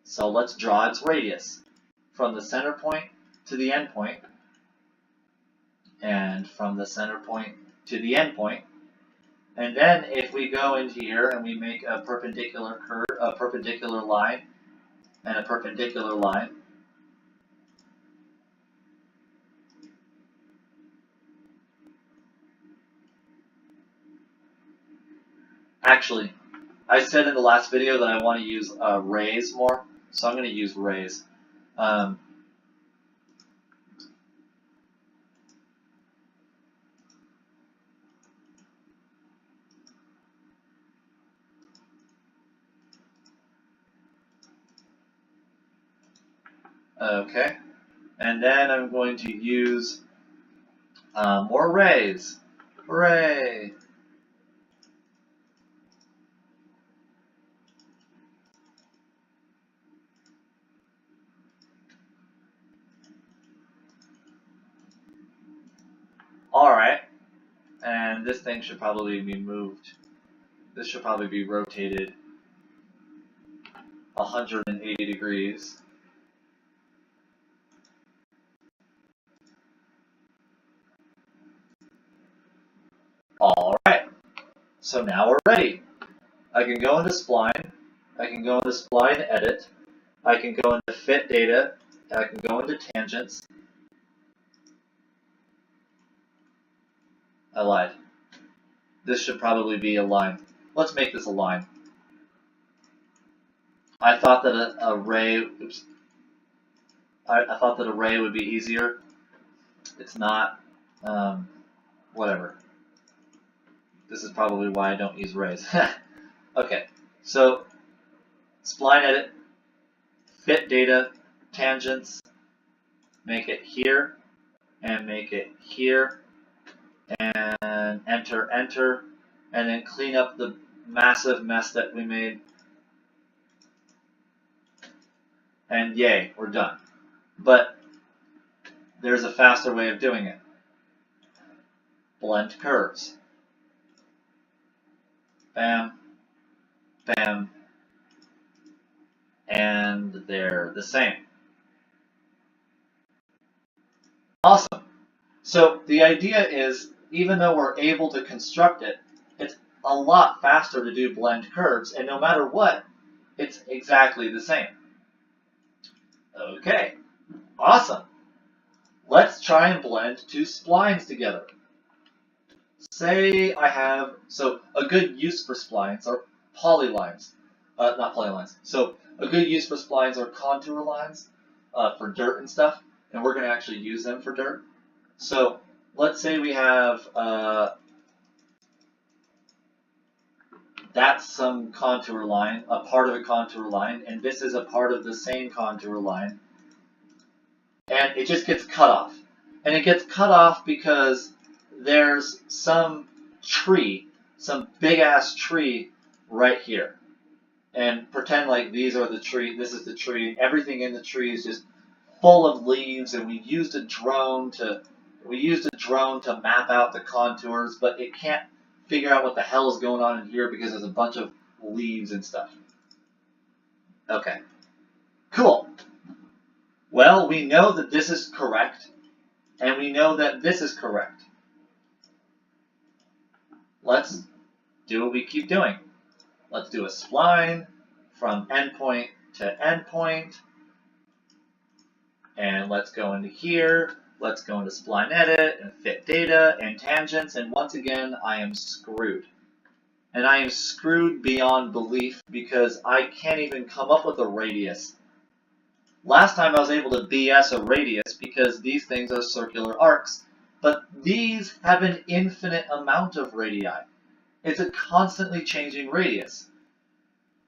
So let's draw its radius from the center point to the end point, and from the center point to the end point. And then if we go into here and we make a perpendicular curve, a perpendicular line, and a perpendicular line, actually, I said in the last video that I want to use rays more, so I'm going to use rays. Okay, and then I'm going to use more rays. Hooray! Alright, and this thing should probably be moved. This should probably be rotated 180 degrees. Alright, so now we're ready. I can go into spline, I can go into spline edit, I can go into fit data, I can go into tangents. I lied. This should probably be a line. Let's make this a line. I thought that a ray, oops. I thought that a ray would be easier. It's not. Whatever. This is probably why I don't use rays. Okay, so spline edit, fit data, tangents, make it here, and make it here, and enter, enter, and then clean up the massive mess that we made. And yay, we're done. But there's a faster way of doing it. Blend curves. Bam, bam, and they're the same. Awesome. So the idea is, even though we're able to construct it, it's a lot faster to do blend curves, and no matter what, it's exactly the same. Okay, awesome. let's try and blend two splines together. Say I have, so a good use for splines are polylines, not polylines. So a good use for splines are contour lines for dirt and stuff, and we're going to actually use them for dirt. So let's say we have, that's some contour line, a part of a contour line, and this is a part of the same contour line, and it just gets cut off. And it gets cut off because there's some tree, some big-ass tree right here. And pretend like these are the tree, this is the tree, everything in the tree is just full of leaves, and we used a drone to map out the contours, but it can't figure out what the hell is going on in here because there's a bunch of leaves and stuff. Okay, cool. Well, we know that this is correct, and we know that this is correct. Let's do what we keep doing. Let's do a spline from endpoint to endpoint. And let's go into here. Let's go into spline edit and fit data and tangents. And once again, I am screwed. And I am screwed beyond belief because I can't even come up with a radius. Last time I was able to BS a radius because these things are circular arcs. But these have an infinite amount of radii. It's a constantly changing radius.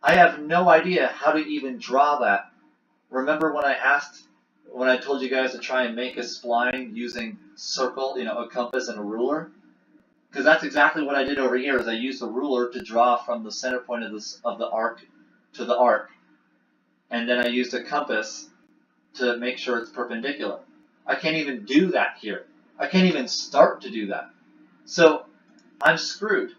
I have no idea how to even draw that. Remember when I told you guys to try and make a spline using circle, a compass and a ruler? Because that's exactly what I did over here, is I used a ruler to draw from the center point of the arc to the arc. And then I used a compass to make sure it's perpendicular. I can't even do that here. I can't even start to do that. So I'm screwed.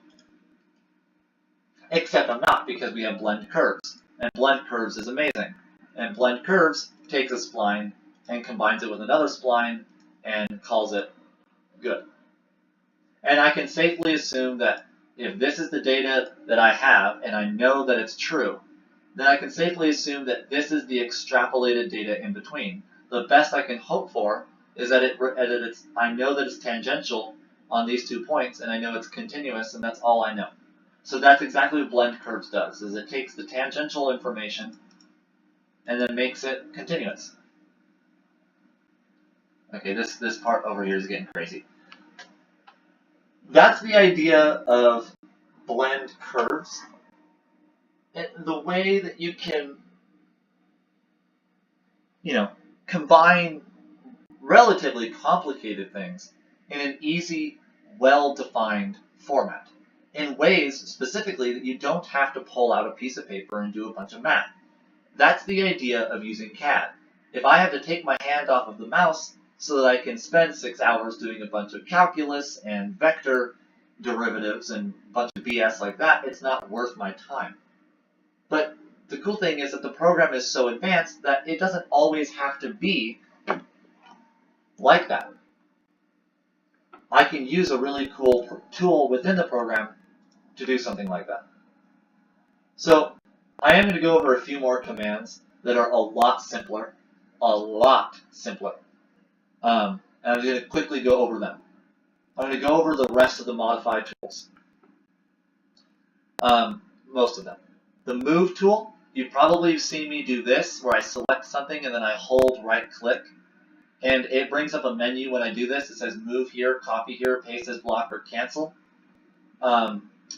Except I'm not, because we have blend curves. And blend curves is amazing. And blend curves takes a spline and combines it with another spline and calls it good. And I can safely assume that if this is the data that I have and I know that it's true, then I can safely assume that this is the extrapolated data in between. The best I can hope for is that I know that it's tangential on these 2 points, and I know it's continuous, and that's all I know. So that's exactly what blend curves does, is it takes the tangential information and then makes it continuous. Okay, this part over here is getting crazy. That's the idea of blend curves. And the way that you can, combine relatively complicated things in an easy, well-defined format. In ways, specifically, that you don't have to pull out a piece of paper and do a bunch of math. That's the idea of using CAD. If I have to take my hand off of the mouse so that I can spend 6 hours doing a bunch of calculus and vector derivatives and a bunch of BS like that, it's not worth my time. But the cool thing is that the program is so advanced that it doesn't always have to be like that. I can use a really cool tool within the program to do something like that. So I am going to go over a few more commands that are a lot simpler. And I'm going to quickly go over them. I'm going to go over the rest of the modify tools. Most of them. The move tool, you've probably seen me do this, where I select something and then I hold right click. And it brings up a menu when I do this. It says move here, copy here, paste as block, or cancel.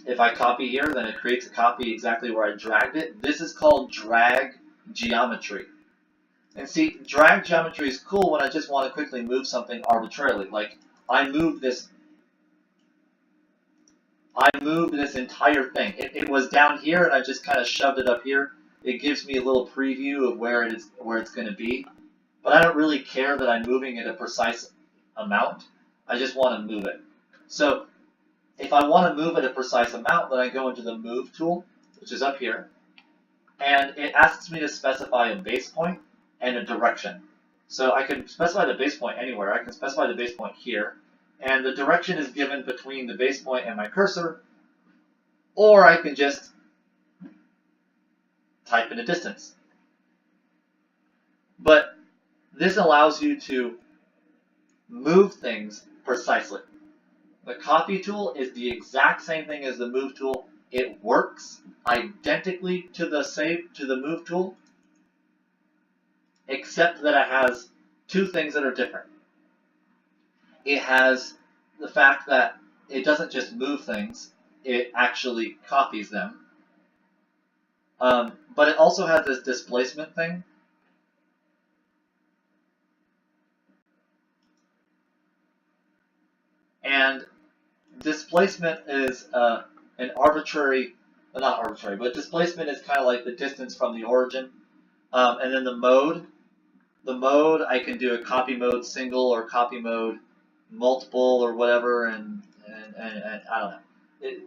If I copy here, then it creates a copy exactly where I dragged it. This is called drag geometry. And see, drag geometry is cool when I just want to quickly move something arbitrarily. Like, I moved this entire thing. It was down here, and I just kind of shoved it up here. It gives me a little preview of where it's going to be. But I don't really care that I'm moving at a precise amount. I just want to move it. So if I want to move at a precise amount, then I go into the Move tool, which is up here. And it asks me to specify a base point and a direction. So I can specify the base point anywhere. I can specify the base point here. And the direction is given between the base point and my cursor. Or I can just type in a distance. But this allows you to move things precisely. The copy tool is the exact same thing as the move tool. It works identically to the move tool, except that it has two things that are different. It has the fact that it doesn't just move things, it actually copies them. But it also has this displacement thing. And displacement is an arbitrary, well, not arbitrary, but displacement is kind of like the distance from the origin. And then the mode I can do a copy mode single or copy mode multiple or whatever, and I don't know.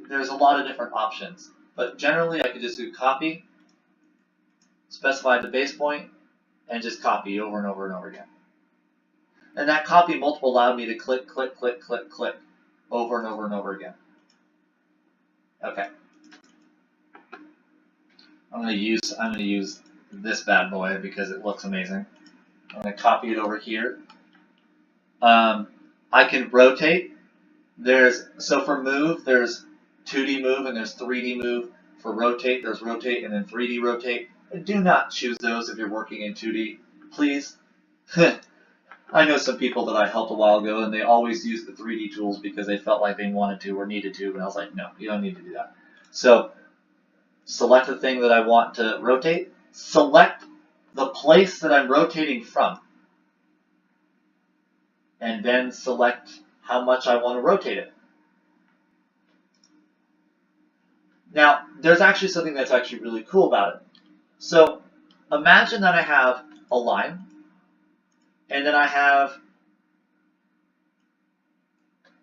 There's a lot of different options, but generally I could just do copy, specify the base point, and just copy over and over and over again. And that copy multiple allowed me to click, click, click, click, click over and over and over again. Okay. I'm gonna use this bad boy because it looks amazing. I'm gonna copy it over here. I can rotate. So for move, there's 2D move and there's 3D move. For rotate, there's rotate and then 3D rotate. Do not choose those if you're working in 2D, please. I know some people that I helped a while ago and they always use the 3D tools because they felt like they wanted to or needed to, and I was like, no, you don't need to do that. So select the thing that I want to rotate. Select the place that I'm rotating from. And then select how much I want to rotate it. Now, there's actually something that's actually really cool about it. So imagine that I have a line, and then I have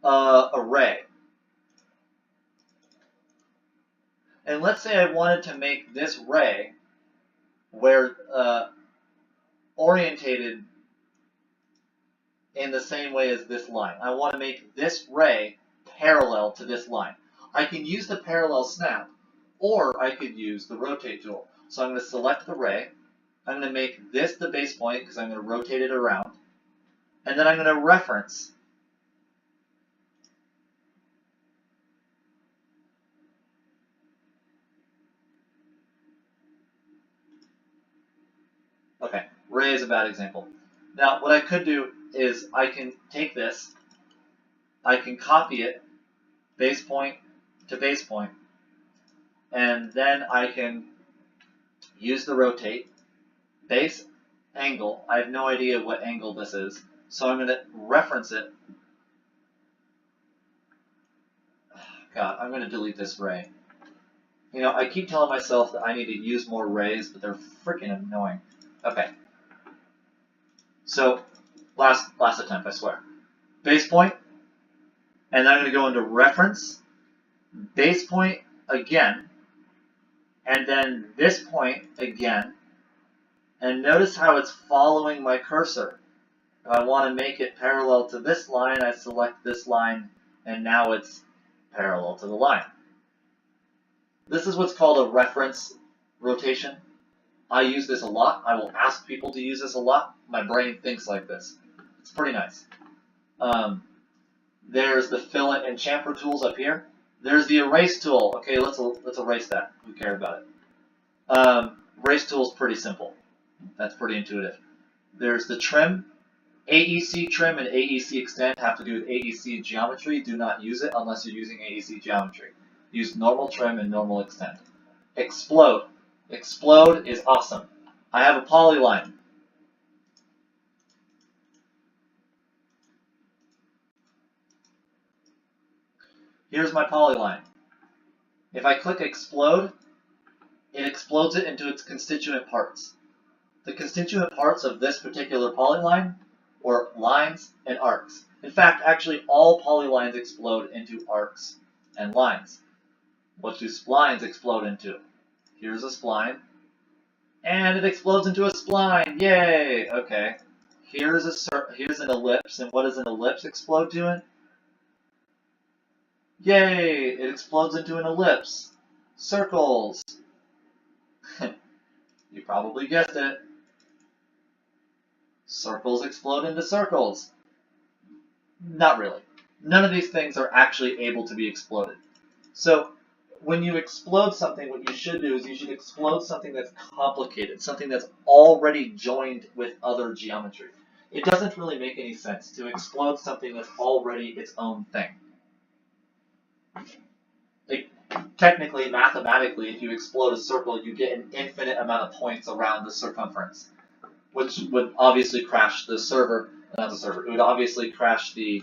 a ray. And let's say I wanted to make this ray where orientated in the same way as this line. I want to make this ray parallel to this line. I can use the parallel snap, or I could use the rotate tool. So I'm going to select the ray. I'm going to make this the base point because I'm going to rotate it around. And then I'm going to reference. Okay, ray is a bad example. Now, what I could do is I can take this, I can copy it, base point to base point, and then I can use the rotate, base angle. I have no idea what angle this is, so I'm going to reference it. God, I'm going to delete this ray. You know, I keep telling myself that I need to use more rays, but they're freaking annoying. Okay. So, last attempt, I swear. Base point, and then I'm going to go into reference, base point again, and then this point again, and notice how it's following my cursor. If I want to make it parallel to this line, I select this line, and now it's parallel to the line. This is what's called a reference rotation. I use this a lot. I will ask people to use this a lot. My brain thinks like this. It's pretty nice. There's the Fillet and Chamfer tools up here. There's the erase tool. Okay, let's erase that. Who cares about it? Erase tool is pretty simple. That's pretty intuitive. There's the trim. AEC trim and AEC extend have to do with AEC geometry. Do not use it unless you're using AEC geometry. Use normal trim and normal extend. Explode. Explode is awesome. I have a polyline. Here's my polyline. If I click explode, it explodes it into its constituent parts. The constituent parts of this particular polyline were lines and arcs. In fact, actually all polylines explode into arcs and lines. What do splines explode into? Here's a spline, and it explodes into a spline. Yay! Okay. Here's an ellipse, and what does an ellipse explode to? Yay! It explodes into an ellipse. Circles. You probably guessed it. Circles explode into circles. Not really. None of these things are actually able to be exploded. So when you explode something, what you should do is you should explode something that's complicated, something that's already joined with other geometry. It doesn't really make any sense to explode something that's already its own thing. Like, technically, mathematically, if you explode a circle, you get an infinite amount of points around the circumference, which would obviously crash the server, not the server, it would obviously crash the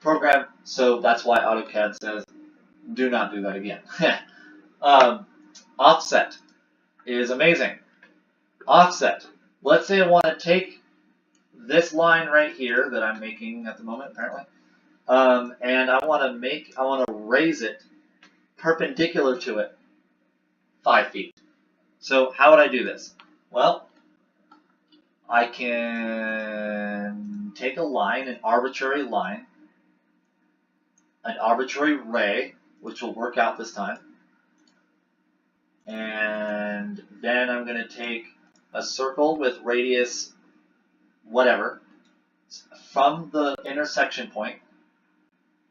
program, so that's why AutoCAD says, do not do that again. Offset is amazing. Offset. Let's say I want to take this line right here that I'm making at the moment, apparently, and I want to raise it perpendicular to it 5 feet. So how would I do this? Well, I can take a line, an arbitrary ray, which will work out this time, and then I'm going to take a circle with radius whatever from the intersection point,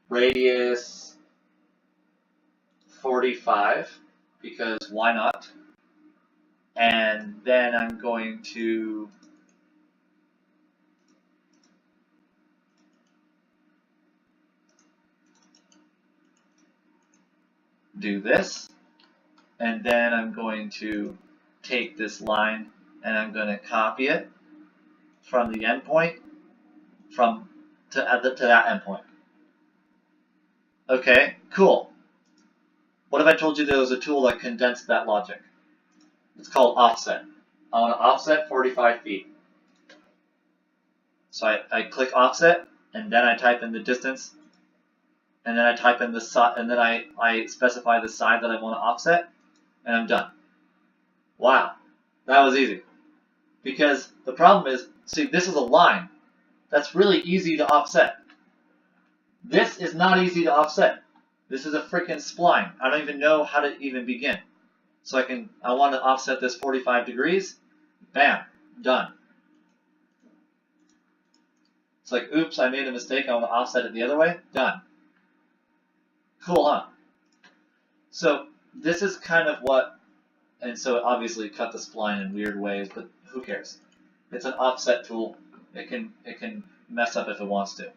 radius 45, because why not? And then I'm going to do this, and then I'm going to take this line and I'm going to copy it from the endpoint to that endpoint. Okay, cool. What if I told you there was a tool that condensed that logic? It's called offset. I want to offset 45 feet. So I click offset, and then I type in the distance, and then I type in the side, and then I specify the side that I want to offset, and I'm done. Wow, that was easy. Because the problem is, see, this is a line. That's really easy to offset. This is not easy to offset. This is a freaking spline. I don't even know how to even begin. So I want to offset this 45 degrees. Bam, done. It's like, oops, I made a mistake. I want to offset it the other way. Done. Cool, huh? So this is kind of what, and so it obviously cut the spline in weird ways, but who cares? It's an offset tool. It can mess up if it wants to.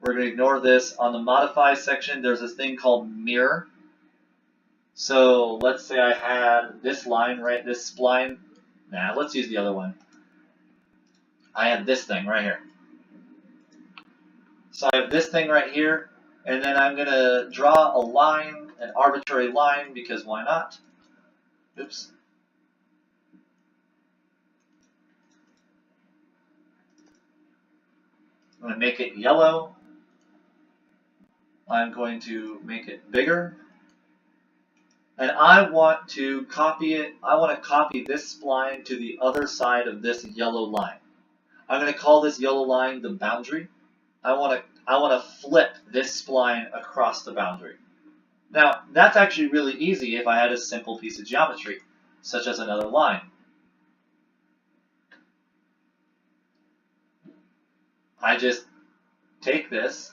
We're going to ignore this. On the modify section, there's this thing called mirror. So let's say I had this line, right? This spline. Nah, let's use the other one. I have this thing right here. So I have this thing right here, and then I'm going to draw a line, an arbitrary line, because why not? Oops. I'm going to make it yellow. I'm going to make it bigger. And I want to copy it. I want to copy this spline to the other side of this yellow line. I'm going to call this yellow line the boundary. I want to flip this spline across the boundary. Now, that's actually really easy if I had a simple piece of geometry, such as another line. I just take this,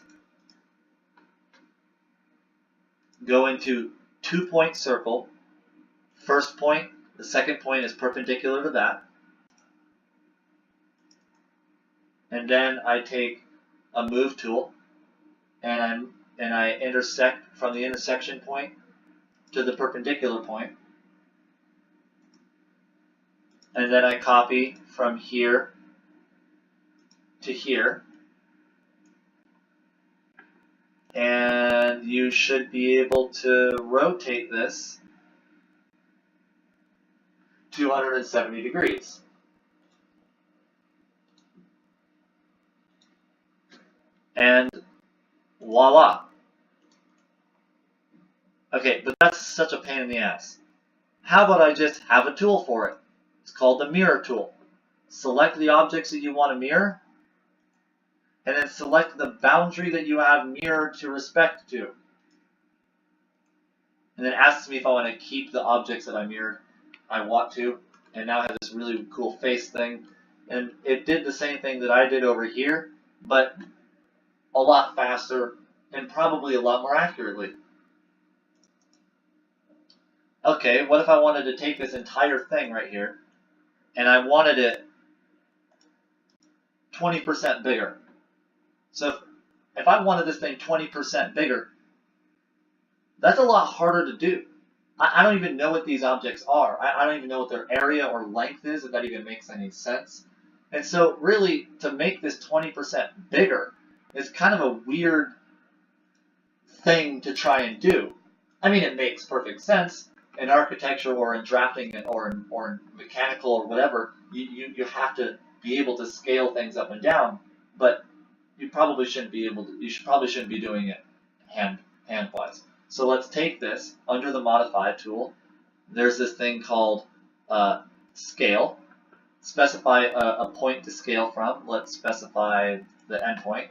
go into 2-point circle. First point, the second point is perpendicular to that. And then I take a move tool and I intersect from the intersection point to the perpendicular point. And then I copy from here to here. And you should be able to rotate this 270 degrees. And voila. Okay, but that's such a pain in the ass. How about I just have a tool for it? It's called the mirror tool. Select the objects that you want to mirror, and then select the boundary that you have mirrored to respect to. And then asks me if I want to keep the objects that I mirrored. I want to, and now I have this really cool face thing. And it did the same thing that I did over here, but a lot faster and probably a lot more accurately. Okay, what if I wanted to take this entire thing right here and I wanted it 20% bigger? So if I wanted this thing 20% bigger, that's a lot harder to do. I don't even know what these objects are. I don't even know what their area or length is, if that even makes any sense. And so really, to make this 20% bigger is kind of a weird thing to try and do. I mean, it makes perfect sense. In architecture or in drafting or in mechanical or whatever, you have to be able to scale things up and down, but you probably shouldn't be able to. Probably shouldn't be doing it handwise. So let's take this under the Modify tool. There's this thing called Scale. Specify a point to scale from. Let's specify the endpoint,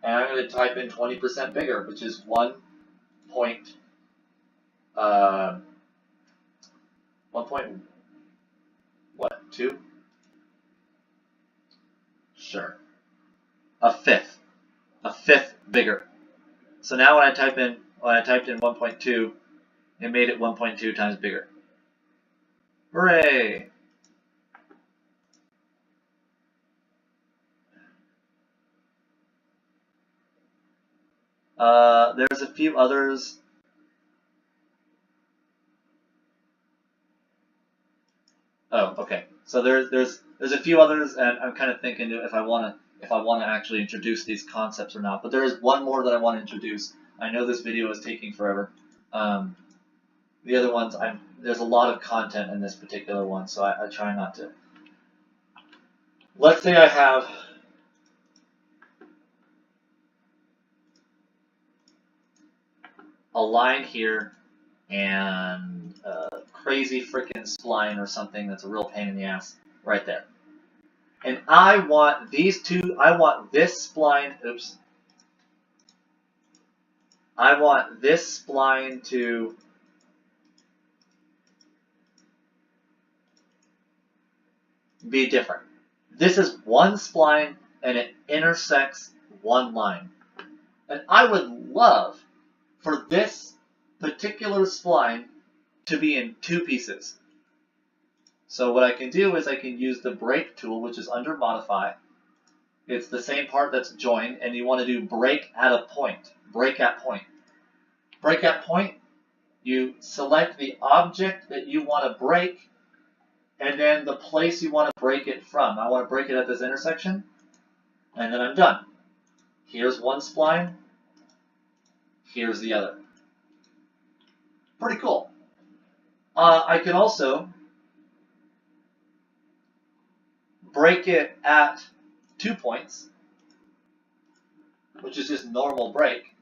and I'm going to type in 20% bigger, which is 1.2? Sure. A fifth bigger. So now when I typed in 1.2, it made it 1.2 times bigger. Hooray! There's a few others. Oh, okay. So there's a few others, and I'm kind of thinking if I want to actually introduce these concepts or not. But there is one more that I want to introduce. I know this video is taking forever. The other ones, there's a lot of content in this particular one, so I try not to. Let's say I have a line here and a crazy freaking spline or something that's a real pain in the ass right there. And I want these two, I want this spline, I want this spline to be different. This is one spline and it intersects one line. And I would love for this particular spline to be in two pieces. So what I can do is I can use the break tool, which is under Modify. It's the same part that's join, and you want to do break at a point. Break at point. Break at point, you select the object that you want to break, and then the place you want to break it from. I want to break it at this intersection, and then I'm done. Here's one spline. Here's the other. Pretty cool. I can also break it at 2 points, which is just normal break.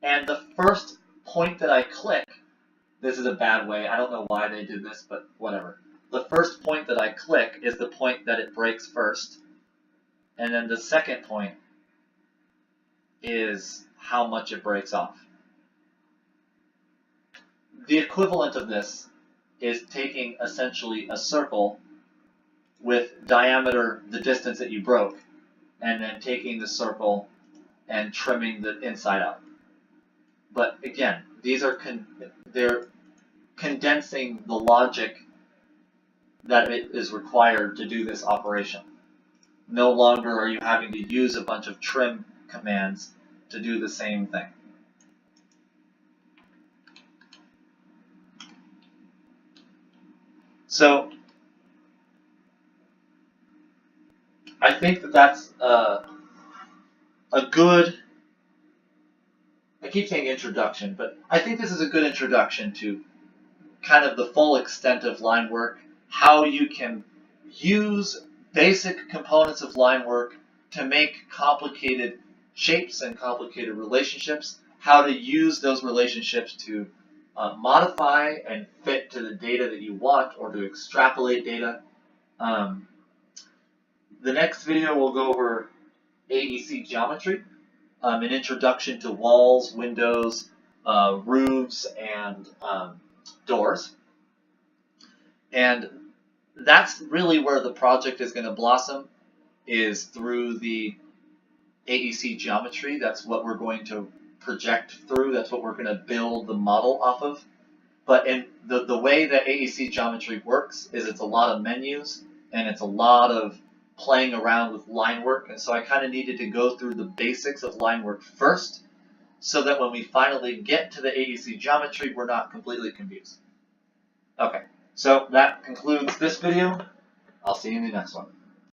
And the first point that I click, this is a bad way, I don't know why they did this, but whatever. The first point that I click is the point that it breaks first. And then the second point is how much it breaks off. The equivalent of this is taking essentially a circle with diameter, the distance that you broke, and then taking the circle and trimming the inside out. But again, these are they're condensing the logic that it is required to do this operation. No longer are you having to use a bunch of trim commands to do the same thing. So I think that that's a good, I keep saying introduction, but I think this is a good introduction to kind of the full extent of line work, how you can use basic components of line work to make complicated shapes and complicated relationships, how to use those relationships to modify and fit to the data that you want or to extrapolate data. The next video will go over AEC geometry, an introduction to walls, windows, roofs, and doors. And that's really where the project is going to blossom, is through the AEC geometry. That's what we're going to project through. That's what we're going to build the model off of. But in the way that AEC geometry works is it's a lot of menus and it's a lot of playing around with line work. And so I kind of needed to go through the basics of line work first so that when we finally get to the AEC geometry, we're not completely confused. Okay, so that concludes this video. I'll see you in the next one.